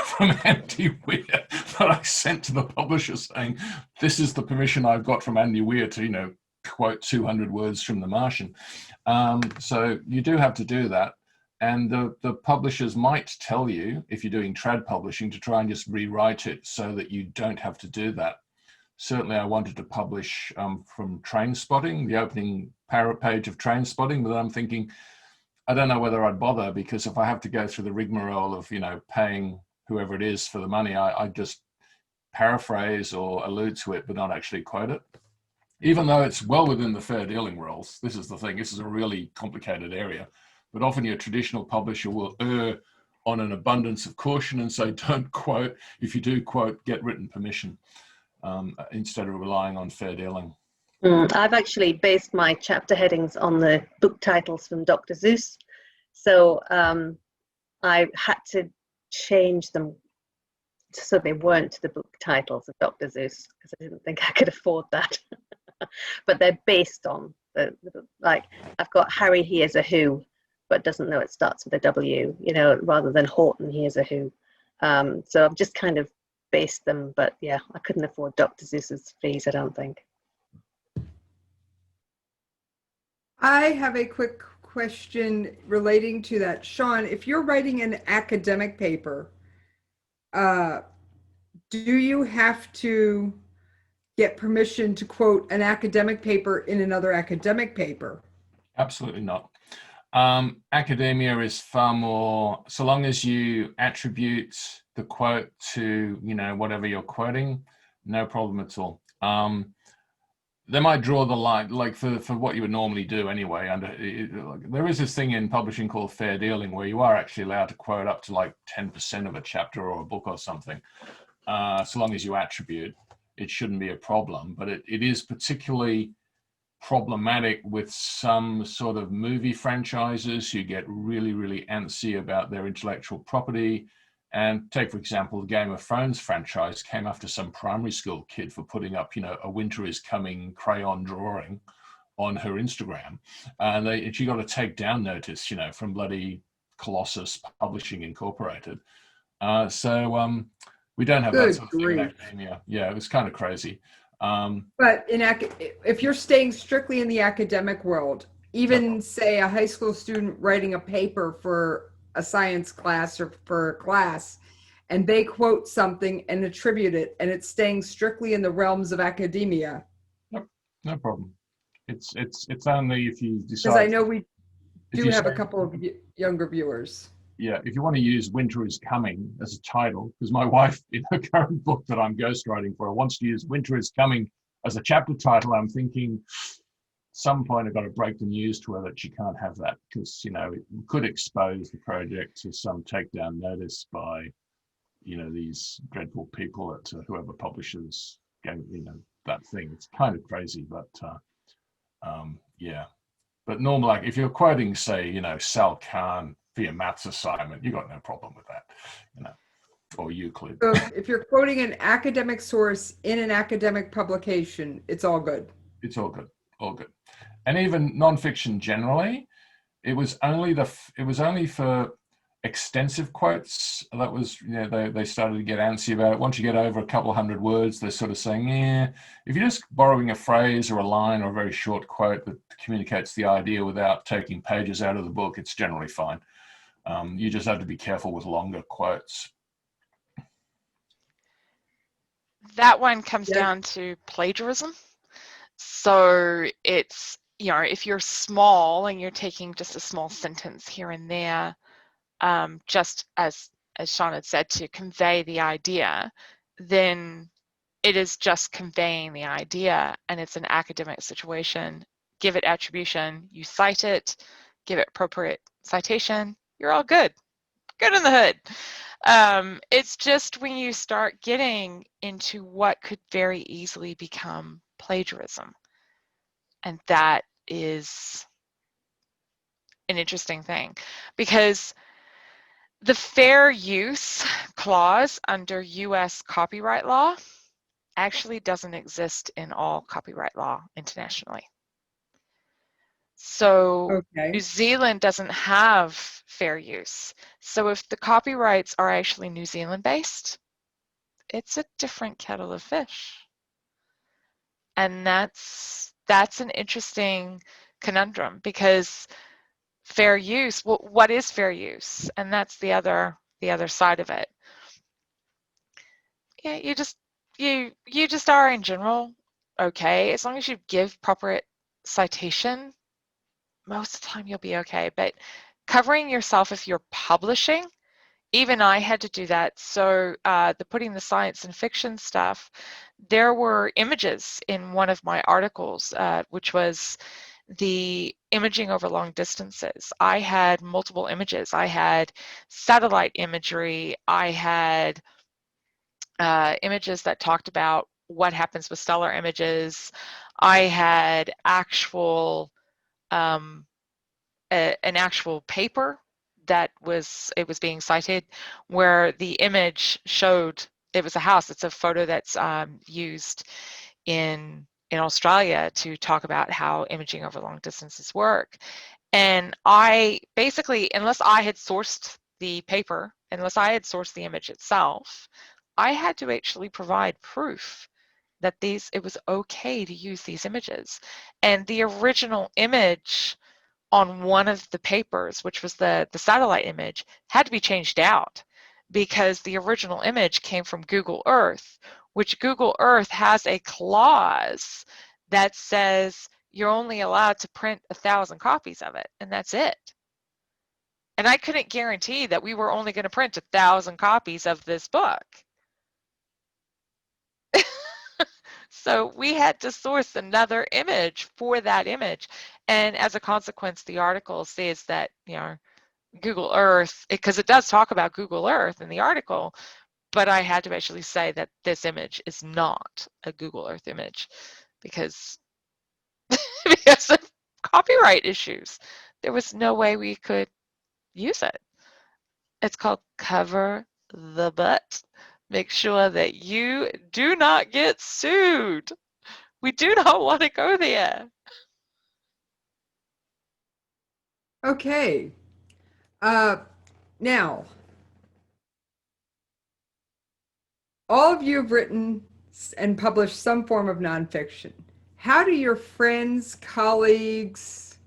from Andy Weir that I sent to the publisher saying, this is the permission I've got from Andy Weir to, quote 200 words from The Martian. So you do have to do that. And the publishers might tell you, if you're doing trad publishing, to try and just rewrite it so that you don't have to do that. Certainly, I wanted to publish from Train Spotting, the opening page of Train Spotting, but I'm thinking, I don't know whether I'd bother, because if I have to go through the rigmarole of, paying whoever it is for the money, I just paraphrase or allude to it, but not actually quote it. Even though it's well within the fair dealing rules, this is the thing, this is a really complicated area. But often your traditional publisher will err on an abundance of caution and say, don't quote. If you do quote, get written permission, instead of relying on fair dealing. I've actually based my chapter headings on the book titles from Dr. Seuss. So I had to change them so they weren't the book titles of Dr. Seuss, because I didn't think I could afford that. But they're based on, like, I've got Harry Hears a Who, but doesn't know it starts with a W, rather than Horton Hears a Who. So I've just kind of based them, but yeah, I couldn't afford Dr. Seuss's fees, I don't think. I have a quick question relating to that. Sean, if you're writing an academic paper, do you have to get permission to quote an academic paper in another academic paper? Absolutely not. Academia is far more, so long as you attribute the quote to, whatever you're quoting, no problem at all. They might draw the line, like for what you would normally do anyway. There is this thing in publishing called fair dealing, where you are actually allowed to quote up to like 10% of a chapter or a book or something. So long as you attribute, it shouldn't be a problem. But it is particularly problematic with some sort of movie franchises who get really, really antsy about their intellectual property. And take, for example, the Game of Thrones franchise came after some primary school kid for putting up, a winter is coming crayon drawing on her Instagram. And she got a take down notice, from bloody Colossus Publishing Incorporated. So we don't have that sort of thing in academia. Yeah, it was kind of crazy. But if you're staying strictly in the academic world, even say a high school student writing a paper for a science class or for a class, and they quote something and attribute it, and it's staying strictly in the realms of academia. Yep, no problem. It's only if you decide. Because I know we do have a couple of younger viewers. Yeah, if you want to use Winter is Coming as a title, because my wife, in her current book that I'm ghostwriting for, wants to use Winter is Coming as a chapter title, I'm thinking some point I've got to break the news to her that she can't have that, because, it could expose the project to some takedown notice by, these dreadful people at whoever publishes, that thing. It's kind of crazy, but yeah. But normally, like if you're quoting, say, Sal Khan for your maths assignment, you got no problem with that, or Euclid. So if you're quoting an academic source in an academic publication, it's all good. It's all good, all good. And even nonfiction generally, it was only for extensive quotes that was, they started to get antsy about it. Once you get over a couple of hundred words, they're sort of saying, yeah, if you're just borrowing a phrase or a line or a very short quote that communicates the idea without taking pages out of the book, it's generally fine. You just have to be careful with longer quotes. That one comes down to plagiarism. So it's, if you're small and you're taking just a small sentence here and there, just as Sean had said, to convey the idea, then it is just conveying the idea, and it's an academic situation. Give it attribution, you cite it, give it appropriate citation, you're all good. Good in the hood. It's just when you start getting into what could very easily become plagiarism. And that is an interesting thing, because the fair use clause under US copyright law actually doesn't exist in all copyright law internationally. So New Okay. Zealand doesn't have fair use. So if the copyrights are actually New Zealand based, it's a different kettle of fish. And that's an interesting conundrum, because fair use, well, what is fair use? And that's the other side of it. Yeah, you just are in general okay, as long as you give proper citation. Most of the time you'll be okay. But covering yourself if you're publishing, even I had to do that. So the putting the science and fiction stuff, there were images in one of my articles, which was the imaging over long distances. I had multiple images. I had satellite imagery. I had images that talked about what happens with stellar images. I had actual an actual paper that was being cited, where the image showed it was a house. It's a photo that's used in Australia to talk about how imaging over long distances work. And I basically, unless I had sourced the paper, unless I had sourced the image itself, I had to actually provide proof that it was okay to use these images. And the original image on one of the papers, which was the satellite image, had to be changed out, because the original image came from Google Earth, which Google Earth has a clause that says you're only allowed to print 1,000 copies of it, and that's it. And I couldn't guarantee that we were only going to print 1,000 copies of this book. So we had to source another image for that image. And as a consequence, the article says that, Google Earth, because it does talk about Google Earth in the article, but I had to actually say that this image is not a Google Earth image, because because of copyright issues. There was no way we could use it. It's called cover the butt. Make sure that you do not get sued. We do not want to go there. Okay. Now, all of you have written and published some form of nonfiction. How do your friends, colleagues,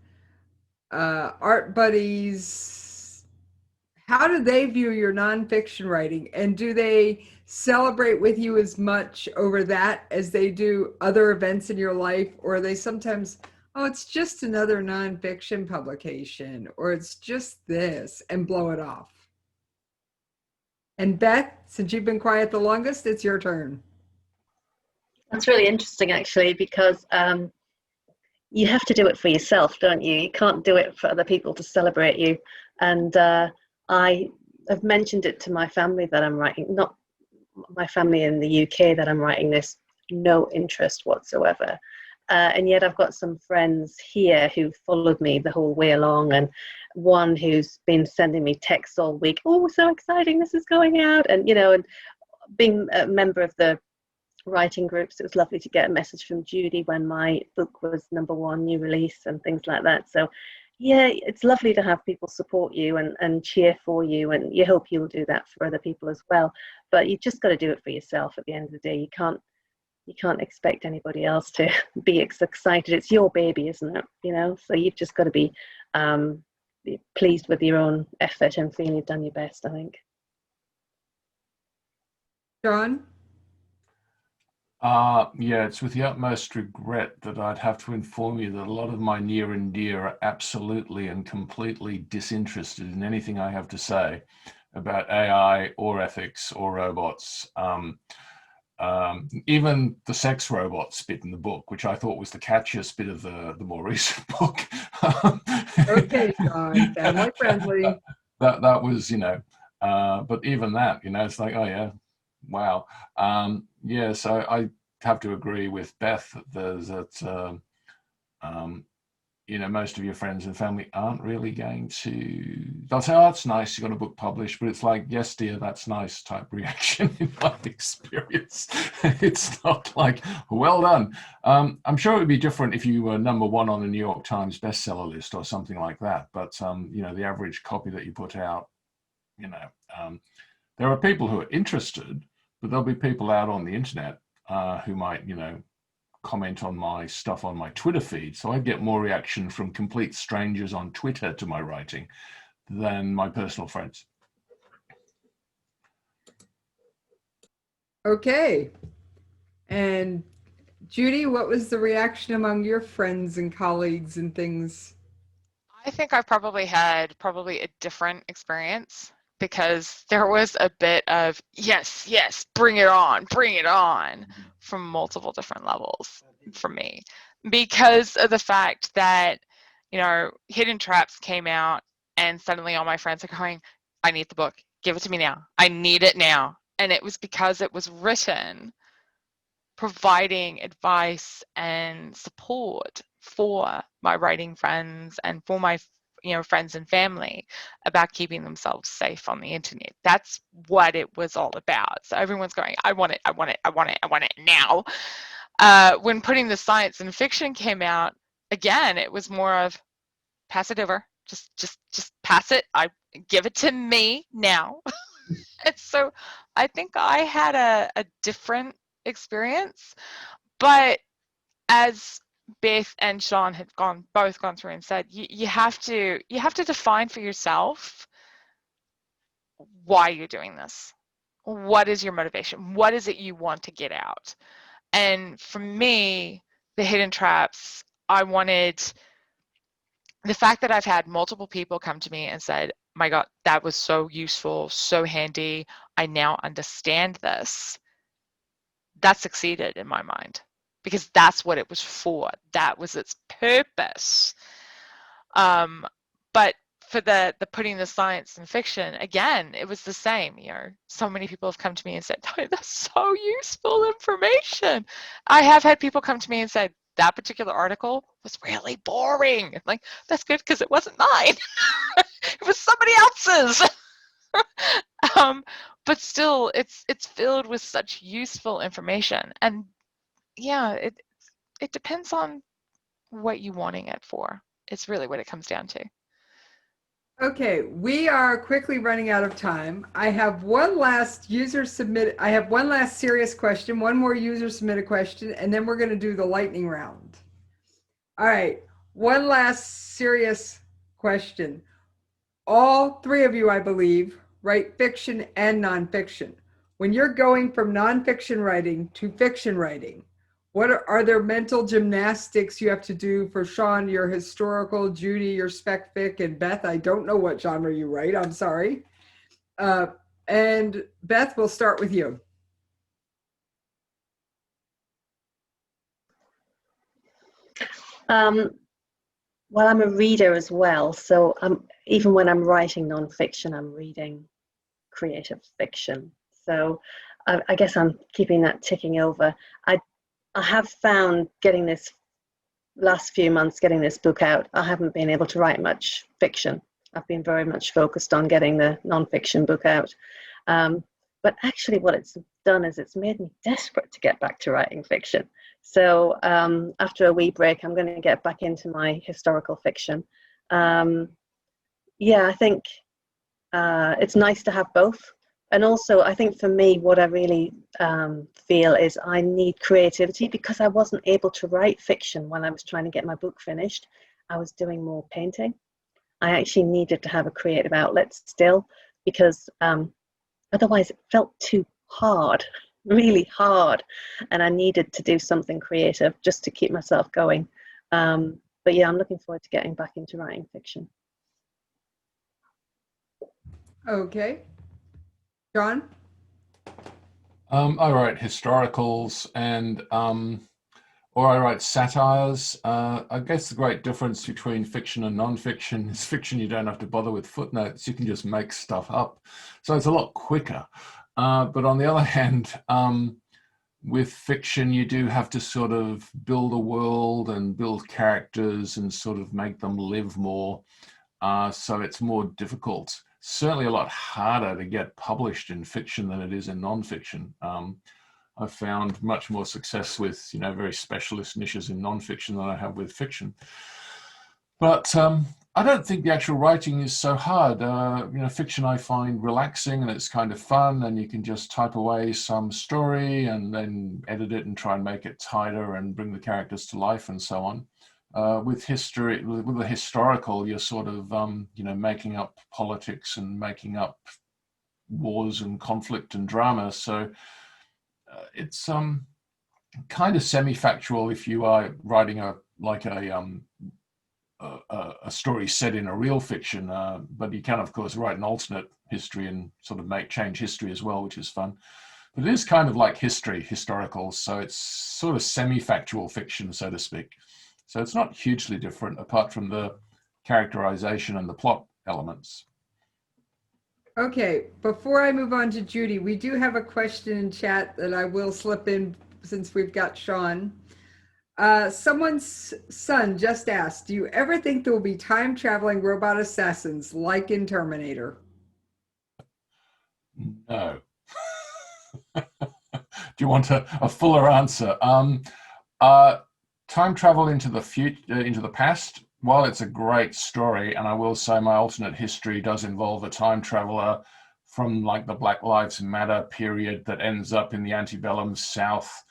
art buddies, how do they view your nonfiction writing? And do they celebrate with you as much over that as they do other events in your life? Or are they sometimes, oh, it's just another nonfiction publication, or it's just this, and blow it off? And Beth, since you've been quiet the longest, it's your turn. That's really interesting, actually, because you have to do it for yourself, don't you? You can't do it for other people to celebrate you. And I have mentioned it to my family that I'm writing, not my family in the UK, that I'm writing this, no interest whatsoever. And yet I've got some friends here who followed me the whole way along, and one who's been sending me texts all week. Oh, so exciting, this is going out. And, and being a member of the writing groups, it was lovely to get a message from Judy when my book was #1 new release and things like that. So yeah, it's lovely to have people support you and cheer for you, and you hope you'll do that for other people as well. But you just got to do it for yourself at the end of the day. You can't expect anybody else to be excited. It's your baby, isn't it? So you've just got to be pleased with your own effort and feeling you've done your best, I think. John? Yeah, it's with the utmost regret that I'd have to inform you that a lot of my near and dear are absolutely and completely disinterested in anything I have to say about AI or ethics or robots. Even the sex robots bit in the book, which I thought was the catchiest bit of the more recent book. Okay, John, family friendly. That was, but even that, it's like, oh yeah, wow. Yeah, so I have to agree with Beth that you know, most of your friends and family aren't really going to, they'll say, oh, that's nice, you got a book published, but it's like, yes, dear, that's nice type reaction in my experience. It's not like, well done. I'm sure it would be different if you were #1 on the New York Times bestseller list or something like that. But, you know, the average copy that you put out, you know, there are people who are interested, but there'll be people out on the internet who might, you know, comment on my stuff on my Twitter feed. So I get more reaction from complete strangers on Twitter to my writing than my personal friends. Okay. And Judy, what was the reaction among your friends and colleagues and things? I think I probably had a different experience, because there was a bit of yes, yes, bring it on from multiple different levels for me, because of the fact that, you know, Hidden Traps came out and suddenly all my friends are going, I need the book, give it to me now, I need it now. And it was because it was written providing advice and support for my writing friends and for my, you know, friends and family about keeping themselves safe on the internet. That's what it was all about. So everyone's going, I want it, I want it, I want it, I want it now. When Putting the Science in Fiction came out, again, it was more of pass it over, just pass it. I give it to me now. And so I think I had a different experience, but as Beth and Sean had both gone through and said, you have to define for yourself why you're doing this. What is your motivation? What is it you want to get out? And for me, the Hidden Traps, I wanted the fact that I've had multiple people come to me and said, my God, that was so useful, so handy, I now understand this. That succeeded in my mind, because that's what it was for. That was its purpose. But for the Putting the Science in Fiction, again, it was the same. You know, so many people have come to me and said, oh, that's so useful information. I have had people come to me and said, that particular article was really boring. Like, that's good, because it wasn't mine. It was somebody else's. But still, it's filled with such useful information. And yeah, it depends on what you're wanting it for. It's really what it comes down to. Okay, we are quickly running out of time. I have one last serious question, one more user submitted question, and then we're going to do the lightning round. All right, one last serious question. All three of you, I believe, write fiction and nonfiction. When you're going from nonfiction writing to fiction writing, what are there mental gymnastics you have to do? For Sean, your historical, Judy, your spec fic, and Beth, I don't know what genre you write, I'm sorry. And Beth, we'll start with you. Well, I'm a reader as well, so even when I'm writing nonfiction, I'm reading creative fiction. So I guess I'm keeping that ticking over. I have found getting this last few months, getting this book out, I haven't been able to write much fiction. I've been very much focused on getting the nonfiction book out. But actually what it's done is it's made me desperate to get back to writing fiction. So after a wee break, I'm going to get back into my historical fiction. Yeah, I think it's nice to have both. And also, I think for me, what I really feel is I need creativity, because I wasn't able to write fiction when I was trying to get my book finished. I was doing more painting. I actually needed to have a creative outlet still, because otherwise it felt too hard, really hard. And I needed to do something creative just to keep myself going. But yeah, I'm looking forward to getting back into writing fiction. Okay. John? I write historicals and or I write satires. I guess the great difference between fiction and non-fiction is fiction you don't have to bother with footnotes, you can just make stuff up. So it's a lot quicker. But on the other hand, with fiction, you do have to sort of build a world and build characters and sort of make them live more. So it's more difficult, certainly a lot harder to get published in fiction than it is in nonfiction. I've found much more success with, very specialist niches in nonfiction than I have with fiction. But I don't think the actual writing is so hard. Fiction I find relaxing and it's kind of fun, and you can just type away some story and then edit it and try and make it tighter and bring the characters to life and so on. With history, with the historical, you're sort of, making up politics and making up wars and conflict and drama. So it's kind of semi-factual if you are writing a story set in a real fiction, but you can, of course, write an alternate history and sort of change history as well, which is fun. But it is kind of like historical, so it's sort of semi-factual fiction, so to speak. So it's not hugely different, apart from the characterization and the plot elements. Okay, before I move on to Judy, we do have a question in chat that I will slip in since we've got Sean. Someone's son just asked, do you ever think there will be time-traveling robot assassins like in Terminator? No. Do you want a fuller answer? Time travel into the future, into the past, while it's a great story, and I will say my alternate history does involve a time traveler from like the Black Lives Matter period that ends up in the antebellum South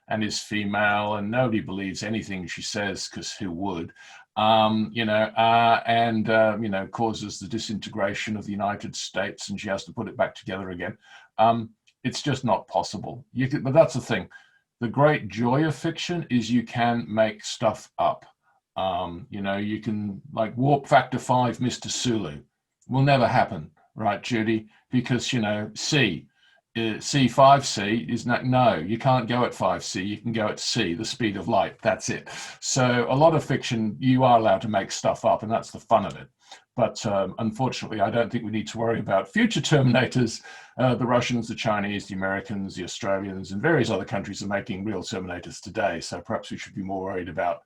and is female, and nobody believes anything she says, because who would? Causes the disintegration of the United States, and she has to put it back together again. It's just not possible. But that's the thing. The great joy of fiction is you can make stuff up. You can like warp factor 5 Mr. Sulu. Will never happen, right, Judy? Because, C5C is not, no, you can't go at 5C, you can go at C, the speed of light, that's it. So a lot of fiction, you are allowed to make stuff up, and that's the fun of it. But unfortunately, I don't think we need to worry about future Terminators. The Russians, the Chinese, the Americans, the Australians, and various other countries are making real Terminators today. So perhaps we should be more worried about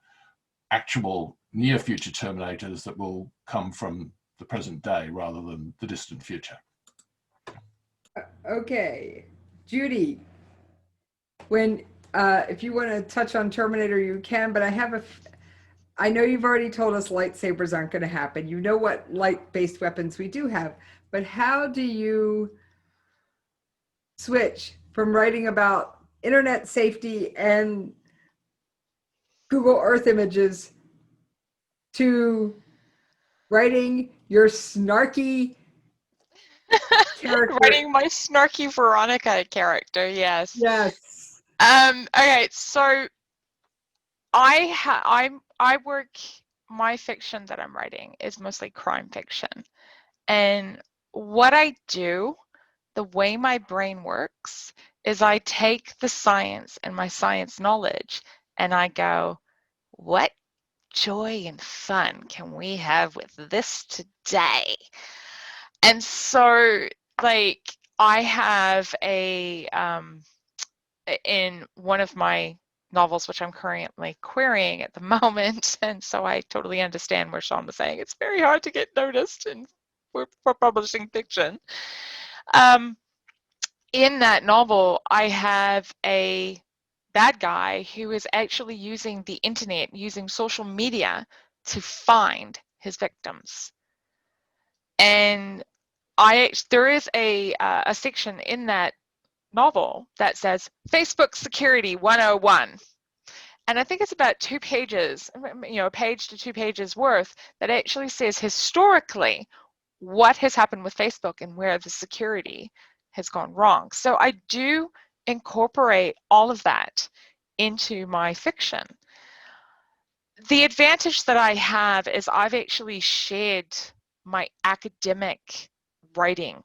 actual near future Terminators that will come from the present day rather than the distant future. Okay, Judy, if you want to touch on Terminator, you can, but I know you've already told us lightsabers aren't going to happen. You know what light-based weapons we do have, but how do you switch from writing about internet safety and Google Earth images to writing your snarky character? Writing my snarky Veronica character, yes. Yes. Okay, so my fiction that I'm writing is mostly crime fiction. And what I do, the way my brain works, is I take the science and my science knowledge and I go, what joy and fun can we have with this today? And so, like, I have in one of my novels, which I'm currently querying at the moment, and so I totally understand where Sean was saying it's very hard to get noticed for publishing fiction. In that novel, I have a bad guy who is actually using the internet, using social media to find his victims. And there is a section in that novel that says Facebook Security 101. And I think it's about 2 pages, a page to 2 pages worth, that actually says historically what has happened with Facebook and where the security has gone wrong. So I do incorporate all of that into my fiction. The advantage that I have is I've actually shared my academic writing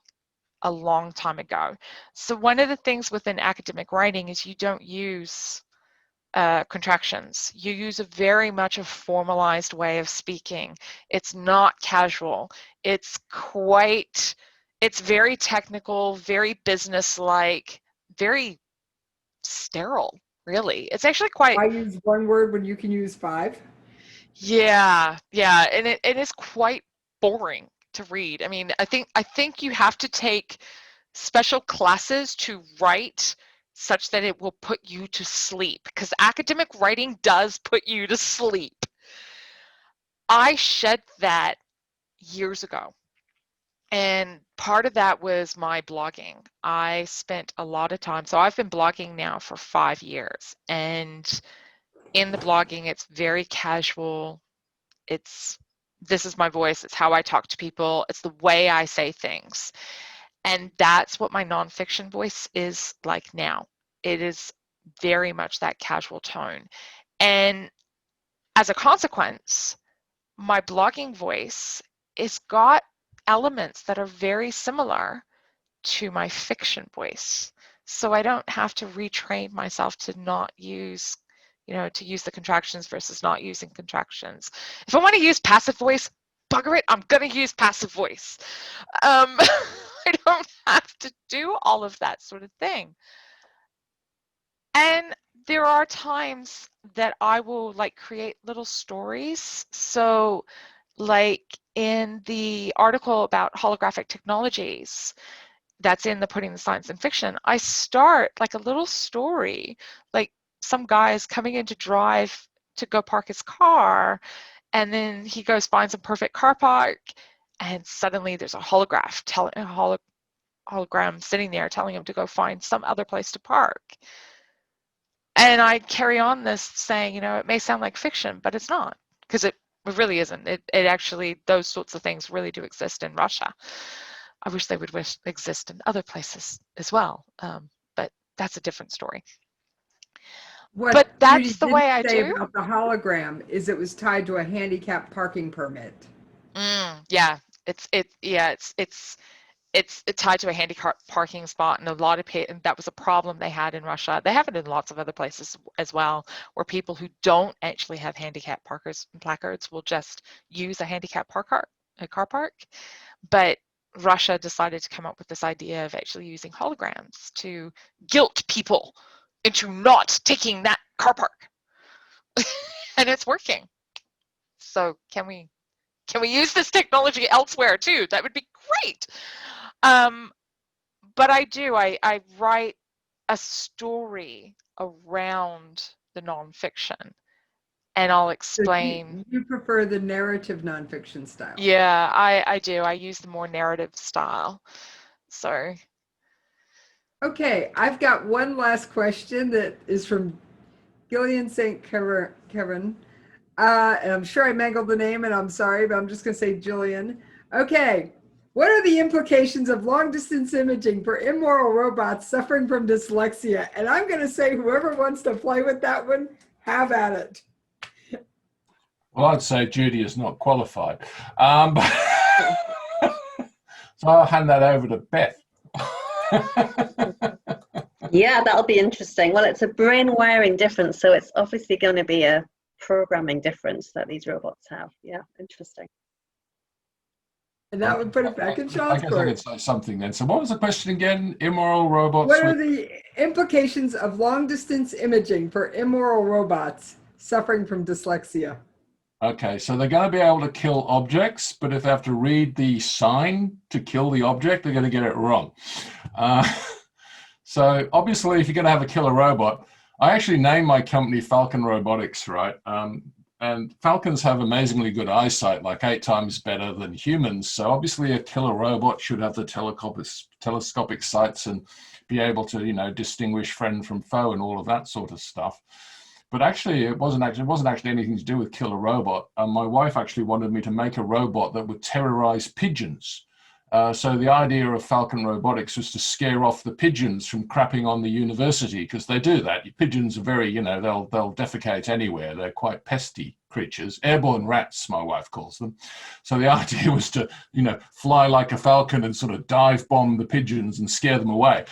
a long time ago. So one of the things within academic writing is you don't use contractions. You use a very much a formalized way of speaking. It's not casual. It's very technical, very business-like, very sterile, really. It's actually quite, I use one word when you can use 5. yeah, and it is quite boring to read. I mean, I think you have to take special classes to write such that it will put you to sleep, because academic writing does put you to sleep. I shed that years ago. And part of that was my blogging. I spent a lot of time, so I've been blogging now for 5 years, and in the blogging, it's very casual. This is my voice, it's how I talk to people, it's the way I say things. And that's what my nonfiction voice is like now. It is very much that casual tone. And as a consequence, my blogging voice has got elements that are very similar to my fiction voice. So I don't have to retrain myself to not use, to use the contractions versus not using contractions. If I want to use passive voice, bugger it, I'm going to use passive voice. I don't have to do all of that sort of thing. And there are times that I will create little stories. So like in the article about holographic technologies, that's in the Putting the Science in Fiction, I start like a little story, like some guy is coming in to drive to go park his car, and then he goes finds a perfect car park, and suddenly there's a hologram sitting there telling him to go find some other place to park. And I carry on this saying, it may sound like fiction, but it's not, because it really isn't. It actually, those sorts of things really do exist in Russia. I wish they would exist in other places as well, but that's a different story. But that's Judy the way I say do. about the hologram is it was tied to a handicap parking permit. Yeah, it's tied to a handicap parking spot, and and that was a problem they had in Russia. They have it in lots of other places as well, where people who don't actually have handicap parkers and placards will just use a handicap car park. But Russia decided to come up with this idea of actually using holograms to guilt people into not taking that car park. And it's working. So can we use this technology elsewhere too? That would be great. But I write a story around the nonfiction, and I'll explain. So you prefer the narrative nonfiction style? Yeah, I do. I use the more narrative style. So. Okay, I've got one last question that is from Gillian St. Kevin. And I'm sure I mangled the name, and I'm sorry, but I'm just going to say Jillian. Okay, what are the implications of long-distance imaging for immoral robots suffering from dyslexia? And I'm going to say whoever wants to play with that one, have at it. Well, I'd say Judy is not qualified. So I'll hand that over to Beth. Yeah, that'll be interesting. Well, it's a brain wiring difference, so it's obviously going to be a programming difference that these robots have. Yeah, interesting. And that would put it back in Sean's court. I guess I could say something then. So what was the question again? Immoral robots? What are the implications of long-distance imaging for immoral robots suffering from dyslexia? Okay, so they're going to be able to kill objects, but if they have to read the sign to kill the object, they're going to get it wrong. So obviously, if you're going to have a killer robot, I actually named my company Falcon Robotics, right? And falcons have amazingly good eyesight, like 8 times better than humans. So obviously a killer robot should have the telescopic sights and be able to, distinguish friend from foe and all of that sort of stuff. But actually, it wasn't actually anything to do with killer robot. My wife actually wanted me to make a robot that would terrorize pigeons. So the idea of Falcon Robotics was to scare off the pigeons from crapping on the university, because they do that. Pigeons are very, they'll defecate anywhere. They're quite pesty creatures. Airborne rats, my wife calls them. So the idea was to, fly like a falcon and sort of dive bomb the pigeons and scare them away.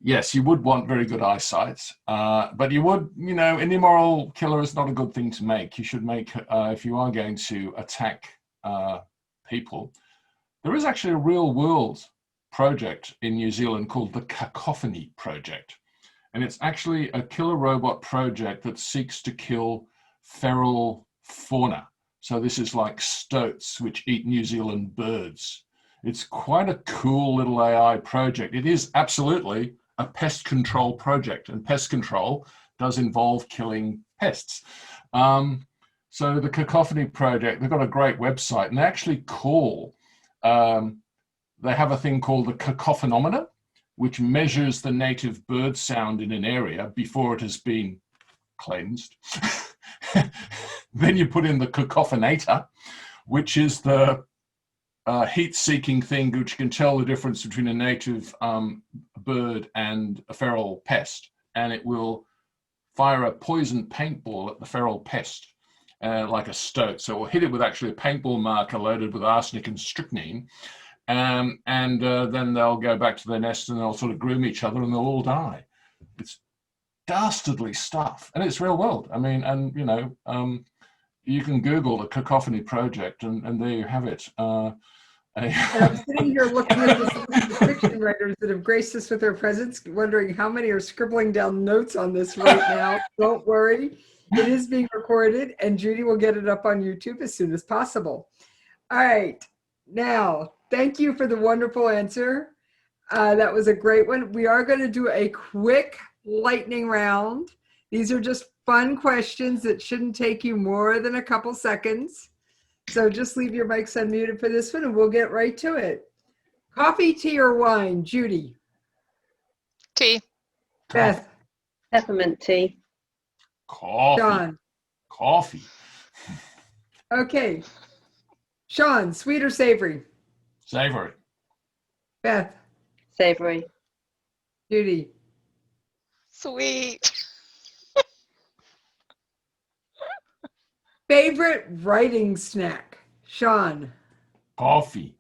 Yes, you would want very good eyesight, but you would, an immoral killer is not a good thing to make. You should make, if you are going to attack people, there is actually a real world project in New Zealand called the Cacophony Project. And it's actually a killer robot project that seeks to kill feral fauna. So this is like stoats, which eat New Zealand birds. It's quite a cool little AI project. It is absolutely a pest control project, and pest control does involve killing pests. So the Cacophony Project, they've got a great website, and they actually call, they have a thing called the cacophonometer, which measures the native bird sound in an area before it has been cleansed. Then you put in the cacophonator, which is the heat-seeking thing which can tell the difference between a native bird and a feral pest, and it will fire a poison paintball at the feral pest, like a stoat. So we'll hit it with actually a paintball marker loaded with arsenic and strychnine, and then they'll go back to their nest and they'll sort of groom each other and they'll all die. It's dastardly stuff, and it's real world. I mean, and you know, you can Google the Cacophony Project, and there you have it. And I'm sitting here looking at the fiction writers that have graced us with their presence, wondering how many are scribbling down notes on this right now. Don't worry, it is being recorded, and Judy will get it up on YouTube as soon as possible. All right, now, thank you for the wonderful answer. That was a great one. We are going to do a quick lightning round. These are just fun questions that shouldn't take you more than a couple seconds. So just leave your mics unmuted for this one and we'll get right to it. Coffee, tea, or wine? Judy. Tea. Beth. Peppermint tea. Coffee. Sean. Coffee. Okay. Sean, sweet or savory? Savory. Beth. Savory. Judy. Sweet. Favorite writing snack? Sean. Coffee.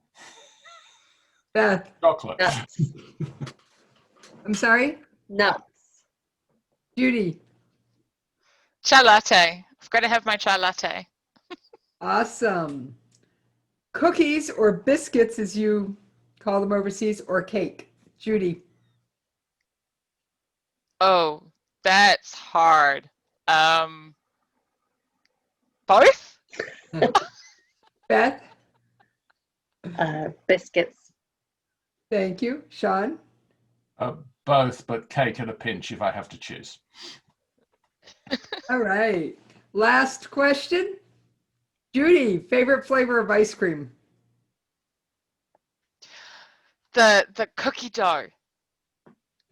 Beth. Chocolate. Nuts. I'm sorry? Nuts. Judy. Chai latte. I've got to have my chai latte. Awesome. Cookies or biscuits, as you call them overseas, or cake? Judy. Oh, that's hard. Both? Beth. Biscuits. Thank you. Sean. Both, but cake at a pinch if I have to choose. All right. Last question. Judy, favorite flavor of ice cream? The cookie dough.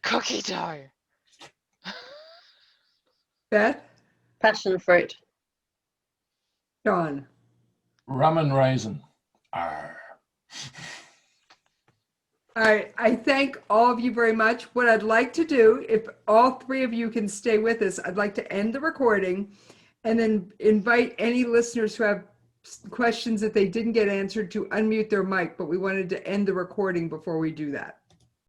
Cookie dough. Beth. Passion fruit. Sean. Rum and raisin. Arr. All right. I thank all of you very much. What I'd like to do, if all three of you can stay with us, I'd like to end the recording and then invite any listeners who have questions that they didn't get answered to unmute their mic, but we wanted to end the recording before we do that.